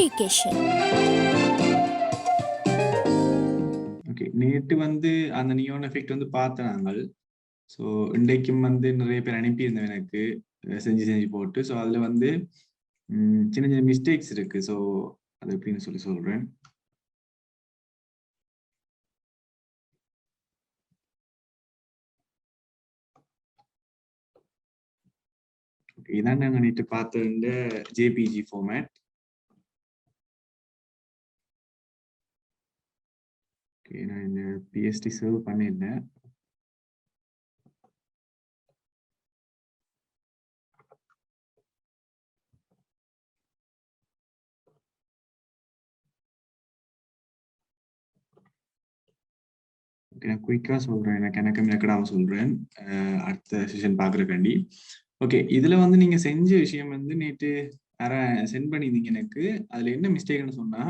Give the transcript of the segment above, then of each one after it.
education. Okay, நேற்று வந்து அந்த நியோன் எஃபெக்ட் வந்து பார்த்தேன் நாங்கள். ஸோ இன்றைக்கும் வந்து நிறைய பேர் அனுப்பியிருந்தேன் எனக்கு செஞ்சு செஞ்சு போட்டு. ஸோ அதில் வந்து சின்ன சின்ன மிஸ்டேக்ஸ் இருக்கு. ஸோ அது எப்படின்னு சொல்லி சொல்றேன். இதான் நாங்கள் நேற்று பார்த்த ஜேபிஜி ஃபார்மேட். ஓகே, நான் இந்த பிஎஸ்டி சர்வ் பண்ணியிருந்தேன். நான் குயிக்கா சொல்றேன், எனக்கு மெக்கடாம சொல்றேன் அடுத்த செஷன் பாக்குறக்காண்டி. ஓகே, இதுல வந்து நீங்க செஞ்ச விஷயம் வந்து நேற்று சென்ட் பண்ணியிருந்தீங்க எனக்கு. அதுல என்ன மிஸ்டேக்னு சொன்னா,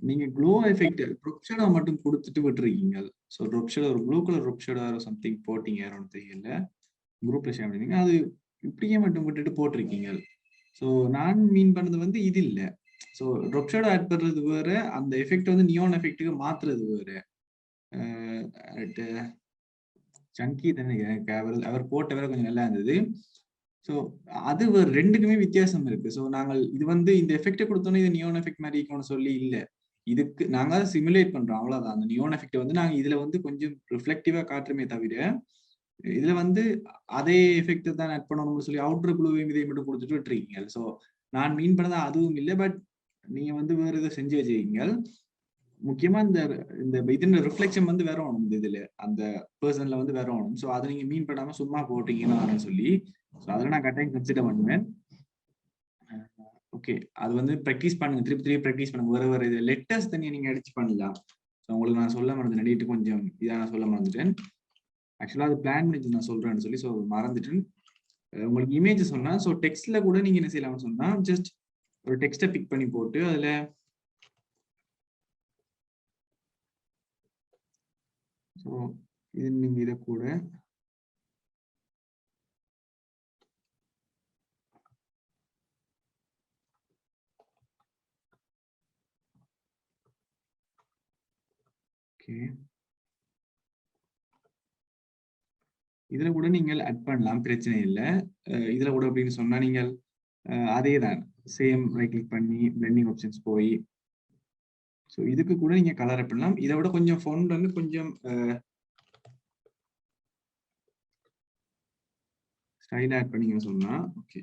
நீங்க க்ளோ எஃபெக்ட் ட்ரொப் ஷேடோ மட்டும் கொடுத்துட்டு விட்டுருக்கீங்க. ஸோ ட்ரொப் ஷேடோ ஒரு blue colour drop shadow something போட்டீங்க, யாரும் தெரியல, குரூப்ல ஷேர் பண்ணிருக்கீங்க. அது இப்படியே மட்டும் விட்டுட்டு போட்டிருக்கீங்க. ஸோ நான் மீன் பண்ணது வந்து இது இல்லை. ஸோ ட்ரொப் ஷேடோ ஆட் பண்றது வேற, அந்த எஃபெக்ட் வந்து நியோன் எஃபெக்ட்டுக்கு மாத்துறது வேற. சங்கி தானே அவர் போட்ட வேற கொஞ்சம் நல்லா இருந்தது. ஸோ அது ரெண்டுக்குமே வித்தியாசம் இருக்கு. ஸோ நாங்கள் இது வந்து இந்த எஃபெக்டை கொடுத்தோன்னே இது நியோன் எஃபெக்ட் மாதிரி இருக்கும்னு சொல்லி இல்லை. இதுக்கு நாங்க சிமுலேட் பண்றோம், அவ்வளவுதான். அந்த நியோன் எஃபெக்ட் வந்து நாங்க இதுல வந்து கொஞ்சம் ரிஃப்ளெக்டிவா காட்டுறமே தவிர, இதுல வந்து அதே எஃபெக்ட் தான் ஆட் பண்ணணும்னு சொல்லி அவுட்டர் ப்ளூவையும் இதை மட்டும் கொடுத்துட்டு விட்டுருக்கீங்க. ஸோ நான் மீன் பண்ணதா அதுவும் இல்லை. பட் நீங்க வந்து வேற இதை செஞ்சு வச்சிருக்கீங்க. முக்கியமா இந்த இந்த இதோட ரிஃப்ளெக்ஷன் வந்து வேற ஒண்ணும் இதுல அந்த பர்சன்ல வந்து வேற ஒண்ணும். ஸோ அதை நீங்க மீன் பண்ணாம சும்மா போட்டீங்கன்னு சொல்லி, ஸோ அதில் நான் கட்டாயம் கன்சிடர் பண்ணுவேன். ஓகே, அது வந்து ப்ராக்டிஸ் பண்ணுங்க, திருப்பி ப்ராக்டிஸ் பண்ணுங்க. வேற இது லெட்டர்ஸ் தனியாக நீங்க அடிச்சு பண்ணலாம். ஸோ உங்களுக்கு நான் சொல்ல மறந்துட்டேன், நேற்று கொஞ்சம் இதாக நான் சொல்ல மறந்துட்டேன். ஆக்சுவலா அது பிளான் பண்ணி நான் சொல்றேன்னு சொல்லி ஸோ மறந்துட்டேன். உங்களுக்கு இமேஜ் சொன்னா, ஸோ டெக்ஸ்ட்ல கூட நீங்க என்ன செய்யலாம்னு சொன்னா, ஜஸ்ட் ஒரு டெக்ஸ்ட்டை பிக் பண்ணி போட்டு அதுல ஸோ இது நீங்க இதை கூட ஓகே, இதுல கூட நீங்கள் ஆட் பண்ணலாம், பிரச்சனை இல்லை. இதுல கூட அப்படின்னு சொன்னா நீங்கள் அதே தான் சேம் ரைட் கிளிக் பண்ணி பிளெண்டிங் ஆப்ஷன்ஸ் போய் ஸோ இதுக்கு கூட நீங்க கலர் ஆட் பண்ணலாம். இதை விட கொஞ்சம் ஃபோன் வந்து கொஞ்சம் ஸ்டைல் ஆட் பண்ணீங்கன்னு சொன்னா, ஓகே,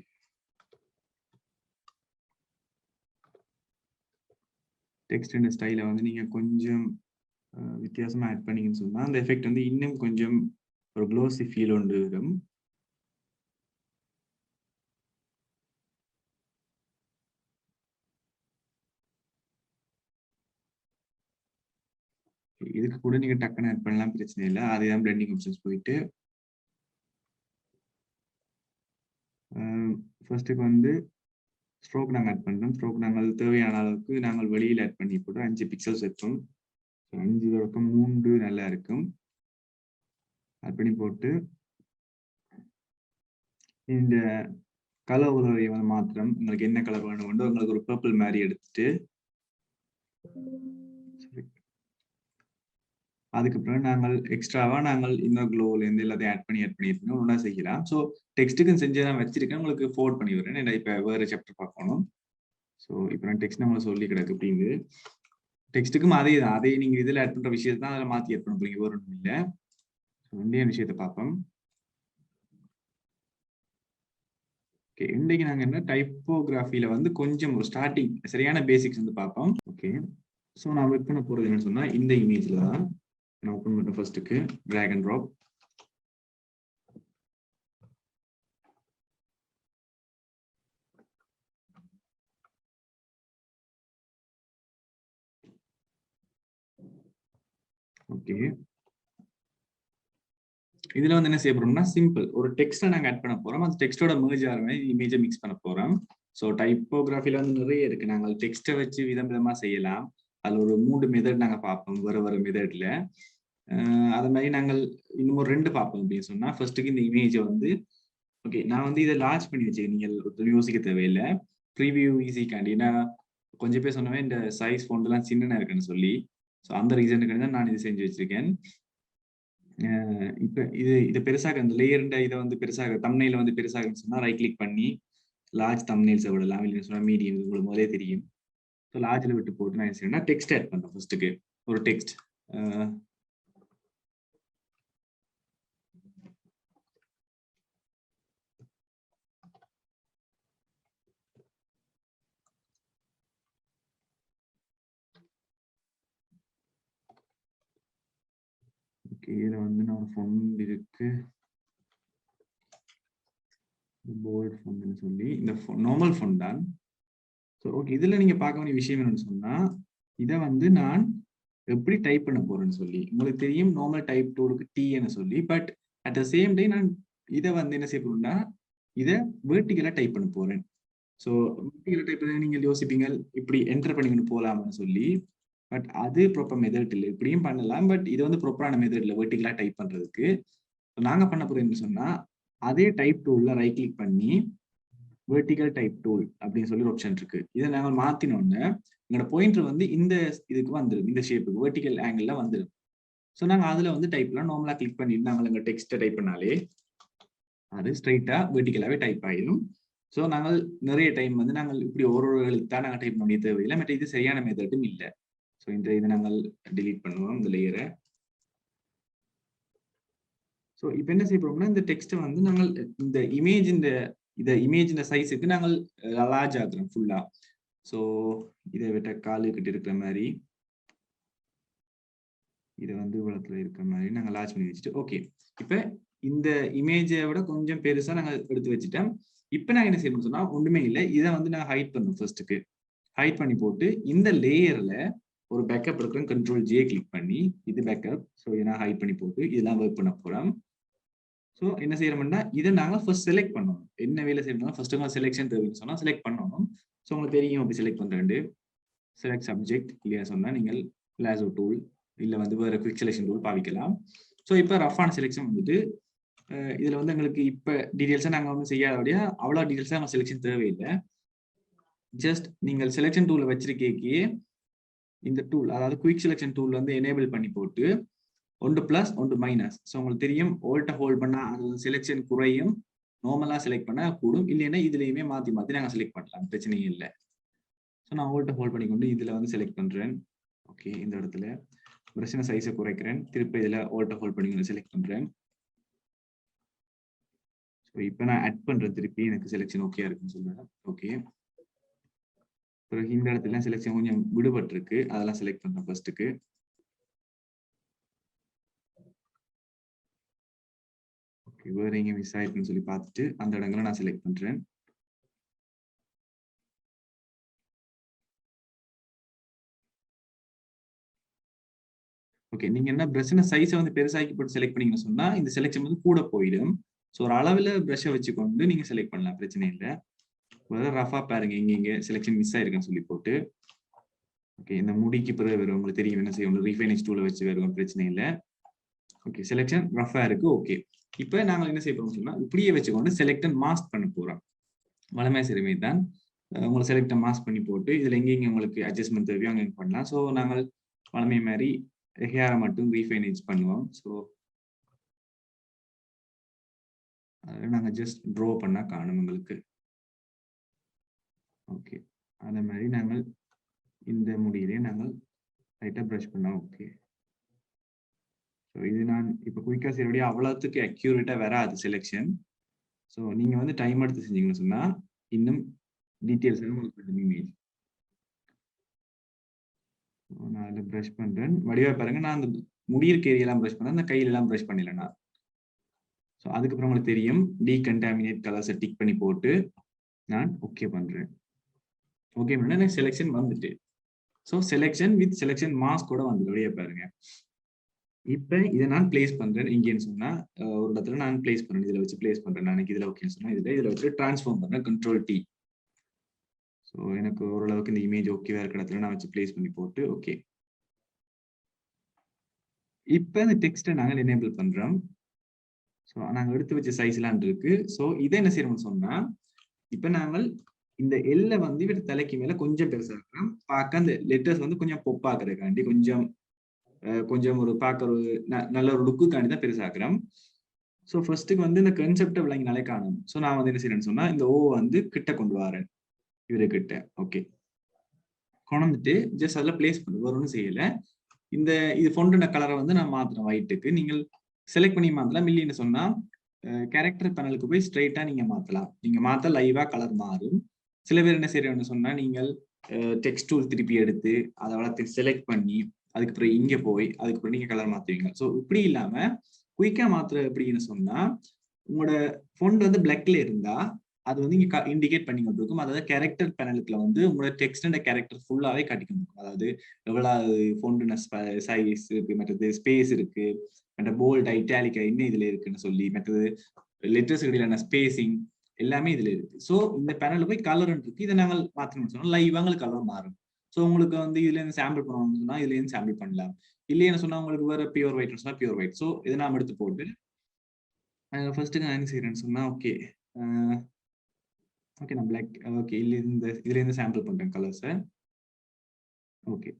டெக்ஸ்ட் அண்ட் ஸ்டைலை வந்து நீங்க கொஞ்சம் வித்தியாசமா ஆட் பண்ணீங்கன்னு சொன்னா அந்த எஃபெக்ட் வந்து இன்னும் கொஞ்சம் ஒரு க்ளோசி ஃபீல் ஒன்று வரும். இதுக்கு கூட நீங்க டக்குன்னு ஆட் பண்ணலாம், பிரச்சனை இல்லை. அதேதான் பிளெண்டிங் ஆப்ஷன்ஸ் போயிட்டு ஃபர்ஸ்ட்டுக்கு வந்து ஸ்ட்ரோக் நாங்கள் ஆட் பண்ணுறோம். ஸ்ட்ரோக் நாங்கள் தேவையான அளவுக்கு நாங்கள் வெளியில் ஆட் பண்ணி போட்டு 5 பிக்சல்ஸ் இருக்கும். 5 தொடக்கம் 3 நல்லா இருக்கும். ஆட் பண்ணி போட்டு இந்த கலர் உதவியை வந்து மாத்திரம் உங்களுக்கு என்ன கலர் வேணும், உங்களுக்கு ஒரு பர்பிள் மாதிரி எடுத்துட்டு அதுக்கப்புறம் நாங்கள் எக்ஸ்ட்ராவா நாங்கள் இன்னொரு க்ளோல இருந்து எல்லாத்தையும் ஆட் பண்ணியிருக்கோம், ஒன்றா செய்யலாம். ஸோ டெக்ஸ்ட்டுக்கும் செஞ்சு நான் வச்சிருக்கேன், உங்களுக்கு ஃபோர்வர்ட் பண்ணி விடுறேன். நான் இப்போ வேறு சாப்டர் பார்க்கணும். ஸோ இப்போ நான் டெக்ஸ்ட் நம்மளை சொல்லி கிடக்கு அப்படின்னு டெக்ஸ்ட்டுக்கும் அதே தான், அதே நீங்கள் இதில் ஆட் பண்ணுற விஷயத்தை தான் அதில் மாற்றி ஆட் பண்ண போறீங்க, வேறு ஒன்றும் இல்லை. ஸோ ரெண்டே விஷயத்தை பார்ப்போம். ஓகே, இன்றைக்கு நாங்கள் என்ன டைப்போகிராஃபியில் வந்து கொஞ்சம் ஒரு ஸ்டார்டிங் சரியான பேசிக்ஸ் வந்து பார்ப்போம். ஓகே, ஸோ நான் ஒர்க் பண்ண போகிறது என்னன்னு சொன்னால், இந்த இமேஜில் தான் நான் ஓப்பன் பண்ணுறேன். ஃபர்ஸ்ட்டுக்கு ட்ராக் அண்ட் ட்ராப். ஓகே, இதுல வந்து என்ன செய்ய போறோம்னா, சிம்பிள் ஒரு டெக்ஸ்ட்டை நாங்கள் ஆட் பண்ண போறோம். அந்த டெக்ஸ்டோட மெர்ஜ் ஆகிற இமேஜை மிக்ஸ் பண்ண போறோம். ஸோ டைப்போகிராஃபில வந்து நிறைய இருக்கு. நாங்கள் டெக்ஸ்ட்டை வச்சு விதமா செய்யலாம். அதில் ஒரு 3 மெத்தட் நாங்கள் பார்ப்போம், வேறு மெத்தட்ல. அது மாதிரி நாங்கள் இன்னும் ஒரு 2 பார்ப்போம். அப்படின்னு சொன்னா, ஃபர்ஸ்ட்டுக்கு இந்த இமேஜை வந்து ஓகே, நான் வந்து இதை லான்ச் பண்ணி வச்சுக்கேன், நீங்கள் யோசிக்க தேவையில்லை. ப்ரீவியூ ஈஸிக்காண்டி. ஏன்னா கொஞ்சம் பேர் சொன்னவே இந்த சைஸ் ஃபோன் எல்லாம் சின்னனா இருக்குன்னு சொல்லி, ஸோ அந்த ரீசனுக்கு தான் நான் இது செஞ்சு வச்சிருக்கேன். இப்ப இத பெருசாக இந்த லேயர்ன்ற இதை வந்து பெருசாக தம்ப்நெயில வந்து பெருசாகன்னு சொன்னா ரைட் கிளிக் பண்ணி லார்ஜ் தம்ப்நெயில்ஸை விடலாம். இல்லைன்னு சொன்னா மீடியம், உங்களுக்கு முதலே தெரியும். ஸோ லார்ஜில் விட்டு போட்டு நான் என்ன செய்யணும்னா டெக்ஸ்ட் ஆட் பண்றேன். ஃபர்ஸ்ட்டுக்கு ஒரு டெக்ஸ்ட் ஓகே. இதில் வந்து நான் ஃபொண்ட் இருக்கு, போல்ட் ஃபொண்ட்னு சொல்லி இந்த நார்மல் ஃபொண்ட் தான். ஸோ ஓகே, இதில் நீங்கள் பார்க்க வேண்டிய விஷயம் என்னன்னு சொன்னால், இதை வந்து நான் எப்படி டைப் பண்ண போறேன்னு சொல்லி உங்களுக்கு தெரியும். நார்மல் டைப் டூலுக்கு T-ன்னு சொல்லி, but at the same time நான் இதை வந்து என்ன செய்ய போறேன்னா இதை வெர்டிகலா டைப் பண்ண போறேன். ஸோ வெர்டிகலா டைப் பண்ண நீங்கள் யோசிப்பீங்க இப்படி என்டர் பண்ணிக்கொண்டு போகலாம்னு சொல்லி, பட் அது ப்ராப்பர் மெத்தட் இல்லை. இப்படியும் பண்ணலாம், பட் இது வந்து ப்ராப்பரான மெத்தட் இல்லை வெர்டிகலா டைப் பண்றதுக்கு. நாங்க பண்ண போறோம்னு சொன்னா அதே டைப் டூல்ல ரைட் கிளிக் பண்ணி வெர்டிகல் டைப் டூல் அப்படின்னு சொல்லி ஒரு ஆப்ஷன் இருக்கு. இதை நாங்க மாத்தினோன்னு எங்களோட பாயிண்டர் வந்து இந்த இதுக்கு வந்துடும், இந்த ஷேப்புக்கு வெர்டிகல் ஆங்கிள் வந்துடும். ஸோ நாங்க அதுல வந்து டைப்லாம் நார்மலா கிளிக் பண்ணிட்டு நாங்கள் எங்க டெக்ஸ்ட்டை டைப் பண்ணாலே அது ஸ்ட்ரைட்டா வெர்டிகலாவே டைப் ஆயிடும். ஸோ நாங்கள் நிறைய டைம் வந்து நாங்கள் இப்படி ஒரு எழுத்து தான் நாங்கள் டைப் பண்ண தேவையில்லை. மற்ற இது சரியான மெத்தடும் இல்லை. ஸோ இந்த இதை நாங்கள் டிலீட் பண்ணுவோம், இந்த லேயரை. ஸோ இப்போ என்ன செய்ய போறோம்னா இந்த டெக்ஸ்ட்டை வந்து நாங்கள் இந்த இமேஜ் சைஸுக்கு நாங்கள் லார்ஜ் ஆக்குறோம் ஃபுல்லா. ஸோ இதை விட்ட காலுக்கிட்ட இருக்கிற மாதிரி இதை வந்து இவ்வளத்துல இருக்கிற மாதிரி நாங்கள் லார்ஜ் பண்ணி வச்சுட்டு ஓகே. இப்போ இந்த இமேஜை விட கொஞ்சம் பெருசா நாங்கள் எடுத்து வச்சுட்டோம். இப்போ நாங்கள் என்ன செய்யணும்னு சொன்னா ஒன்றுமே இல்லை, இதை வந்து நாங்கள் ஹைட் பண்ணணும். ஃபர்ஸ்ட்டுக்கு ஹைட் பண்ணி போட்டு இந்த லேயர்ல ஒரு பேக்கப் இருக்கிறோம், Ctrl+J கிளிக் பண்ணி இது பேக்கப். ஸோ இதை நான் ஹைட் பண்ணி போட்டு இதெல்லாம் ஒர்க் பண்ண போறோம். ஸோ என்ன செய்யறோம்னா இதை நாங்கள் ஃபர்ஸ்ட் செலக்ட் பண்ணணும். என்ன வேலை செய்யணும் ஃபர்ஸ்ட் செலெக்ஷன் தேவைன்னு சொன்னா செலக்ட் பண்ணணும். ஸோ உங்களுக்கு தெரியும் அப்படி செலக்ட் பண்றேன். செலக்ட் சப்ஜெக்ட் இல்லையா சொன்னா நீங்கள் லாசோ டூல் இல்லை வந்து வேற குவிக் செலெக்ஷன் டூல் பாவிக்கலாம். ஸோ இப்போ ரஃபான செலெக்ஷன் வந்துட்டு இதுல வந்து எங்களுக்கு இப்போ டீடைல்ஸா நாங்கள் வந்து செய்யாதபடியா அவ்வளோ டீடைல்ஸா நம்ம செலெக்ஷன் தேவையில்லை. ஜஸ்ட் நீங்கள் செலெக்ஷன் டூலை வச்சிருக்கே இந்த டூல், அதாவது குயிக் செலெக்ஷன் டூல் வந்து எனேபிள் பண்ணி போட்டு ஒன்று பிளஸ் ஒன்று மைனஸ். ஸோ உங்களுக்கு தெரியும் ஓல்ட்டை ஹோல்ட் பண்ணா அது செலெக்ஷன் குறையும், நார்மலா செலக்ட் பண்ணா கூடும். இல்லைன்னா இதுலயுமே மாத்தி மாத்தி நாங்கள் செலக்ட் பண்ணலாம், பிரச்சனையும் இல்லை. ஸோ நான் ஓல்ட்டை ஹோல்ட் பண்ணிக்கொண்டு இதுல வந்து செலக்ட் பண்றேன். ஓகே, இந்த இடத்துல பிரச்சனை சைஸை குறைக்கிறேன், திருப்பி இதுல ஓல்ட்டை ஹோல்ட் பண்ணி செலக்ட் பண்றேன். ஸோ இப்போ நான் ஆட் பண்றேன், திருப்பி எனக்கு செலெக்ஷன் ஓகே இருக்குன்னு சொல்றேன். ஓகே, பிறகு இந்த இடத்துல செலெக்ஷன் கொஞ்சம் விடுபட்டிருக்கு, அதெல்லாம் செலக்ட் பண்றேன் ஃபர்ஸ்ட்டுக்கு. ஓகே, வேற எங்க மிஸ் ஆயிருக்குன்னு சொல்லி பார்த்துட்டு அந்த இடங்களை நான் செலக்ட் பண்றேன். ஓகே, நீங்க என்ன பிரஷ் சைஸை வந்து பெருசாக்கி போட்டு செலக்ட் பண்ணீங்கன்னு சொன்னா இந்த செலெக்ஷன் வந்து கூட போயிடும். ஸோ ஒரு அளவில் பிரஷை வச்சுக்கொண்டு நீங்க செலக்ட் பண்ணலாம், பிரச்சனை இல்லை. ரஃபா பாருங்க இங்க செலெக்ஷன் மிஸ் ஆயிருக்குன்னு சொல்லி போட்டு. ஓகே, இந்த முடிக்கு பிறகு வரும், உங்களுக்கு தெரியும் என்ன செய்யணும், ரீஃபைனிஷ் டூலை வச்சு வரும், பிரச்சனை இல்லை. ஓகே, செலெக்ஷன் ரஃபா இருக்கு. ஓகே, இப்போ நாங்கள் என்ன செய்ய போறோம் சொன்னா இப்படியே வச்சுக்கொண்டு செலக்ட் அண்ட் மாஸ்க் பண்ண போறோம். வளமை சிறுமை தான் உங்களை செலக்ட் மாஸ்க் பண்ணி போட்டு இதுல எங்கெங்க உங்களுக்கு அட்ஜஸ்ட்மெண்ட் தேவையோ அங்கே பண்ணலாம். ஸோ நாங்கள் வளமை மாதிரி ஹேரை மட்டும் ரீஃபைனேஜ் பண்ணுவோம். ஸோ அதில் நாங்கள் ஜஸ்ட் ட்ரா பண்ணா காணும் உங்களுக்கு. ஓகே, அதே மாதிரி நாங்கள் இந்த முடியிலே நாங்கள் லைட்டாக ப்ரஷ் பண்ணோம். ஓகே, ஸோ இது நான் இப்போ குயிக்காக செய்யறபடியா அவ்வளோத்துக்கு அக்யூரேட்டாக வராது செலெக்ஷன். ஸோ நீங்கள் வந்து டைம் எடுத்து செஞ்சீங்கன்னு சொன்னால் இன்னும் டீட்டெயில்ஸ் உங்களுக்கு இமேஜ். நான் அதில் ப்ரஷ் பண்ணுறேன், வடிவாக பாருங்க. நான் அந்த முடியிருக்க ஏரியெல்லாம் ப்ரஷ் பண்ணேன், அந்த கையிலெல்லாம் ப்ரஷ் பண்ணல நான். ஸோ அதுக்கப்புறம் உங்களுக்கு தெரியும் டீகண்டாமினேட் கலர்ஸை டிக் பண்ணி போட்டு நான் ஓகே பண்றேன். ஓகே பண்ணா எனக்கு செலெக்ஷன் வந்துட்டு. So selection with selection mask கூட வந்து வெளியே பாருங்க. இப்போ இதை நான் பிளேஸ் பண்றேன் இங்கேன்னு சொன்னா ஒரு இடத்துல நான் பிளேஸ் பண்றேன், இதுல வச்சு பிளேஸ் பண்றேன். நான் இதுல ஓகேன்னு சொன்னா இதுல வச்சு டிரான்ஸ்ஃபார்ம் பண்றேன், Ctrl+T. ஸோ எனக்கு ஓரளவுக்கு இந்த இமேஜ் ஓகேவா இருக்கிற இடத்துல நான் வச்சு பிளேஸ் பண்ணி போட்டு ஓகே. இப்போ இந்த டெக்ஸ்ட்டை நாங்கள் எனேபிள் பண்றோம். ஸோ நாங்கள் எடுத்து வச்ச சைஸ்லாம் இருக்கு. ஸோ இதை என்ன செய்யணும்னு சொன்னா இப்போ நாங்கள் இந்த எல்ல வந்து இவர் தலைக்கு மேல கொஞ்சம் பெருசாக்கலாம், பார்க்க அந்த லெட்டர்ஸ் வந்து கொஞ்சம் பொப்பாக்குறதுக்காண்டி கொஞ்சம் கொஞ்சம் ஒரு பார்க்க ஒரு நல்ல ஒரு லுக்குக்காண்டி தான் பெருசாக்குறோம். ஸோ ஃபர்ஸ்ட்டுக்கு வந்து இந்த கன்செப்டை விளங்கினாலே காணும். ஸோ நான் வந்து என்ன செய்யறேன்னு சொன்னா இந்த ஓ வந்து கிட்ட கொண்டு வரேன் இவரு கிட்ட. ஓகே, கொண்டுட்டு ஜஸ்ட் அதில் பிளேஸ் பண்ணு, வேற ஒன்றும் செய்யல. இந்த இது ஃபொண்டோட கலரை வந்து நான் மாத்துறேன் ஒயிட்டுக்கு. நீங்கள் செலக்ட் பண்ணி மாத்தலாம். இல்லைன்னு சொன்னா கேரக்டர் பேனலுக்கு போய் ஸ்ட்ரைட்டா நீங்க மாத்தலாம். நீங்க மாத்த லைவா கலர் மாறும். சில பேர் என்ன செய்யறேன்னு சொன்னா நீங்கள் டெக்ஸ்ட் டூல் திருப்பி எடுத்து அதை வளர்த்து செலக்ட் பண்ணி அதுக்கப்புறம் இங்க போய் அதுக்கப்புறம் நீங்க கலர் மாத்துவீங்க. ஸோ இப்படி இல்லாம குயிக்கா மாத்துற எப்படின்னு சொன்னா உங்களோட ஃபொண்ட் வந்து பிளாக்ல இருந்தா அது வந்து இங்க இண்டிகேட் பண்ணி கொண்டிருக்கும். அதாவது கேரக்டர் பேனலுக்குள்ள வந்து உங்களோட டெக்ஸ்ட் அண்ட் கேரக்டர் ஃபுல்லாவே காட்டி கொண்டிருக்கும். அதாவது எவ்வளவு ஃபொண்ட் சைஸ் இருக்கு, மற்றது ஸ்பேஸ் இருக்கு, மற்ற போல்ட் ஐட்டாலிக்கா என்ன இதுல இருக்குன்னு சொல்லி, மற்றது லெட்டர்ஸ் இடையிலான ஸ்பேசிங் எல்லாமே இதுல இருக்கு. ஸோ இந்த பேனல்ல போய் கலர் இருக்கு. இதை நாங்கள் மாற்றணும்னு சொன்னா லைவா உங்களுக்கு கலர் மாறும். ஸோ உங்களுக்கு வந்து இதுல இருந்து சாம்பிள் பண்ணணும்னு சொன்னா இதுல இருந்து சாம்பிள் பண்ணலாம். இல்லைன்னு சொன்னா உங்களுக்கு வேற பியூர் ஒயிட் சொன்னா பியூர் ஒயிட். ஸோ இதை நாம எடுத்து போட்டு ஃபர்ஸ்ட் நான் என்ன செய்யறேன்னு சொன்னா ஓகே ஓகே நான் பிளாக் ஓகே இதுல இருந்து சாம்பிள் பண்றேன் கலர்ஸை. ஓகே,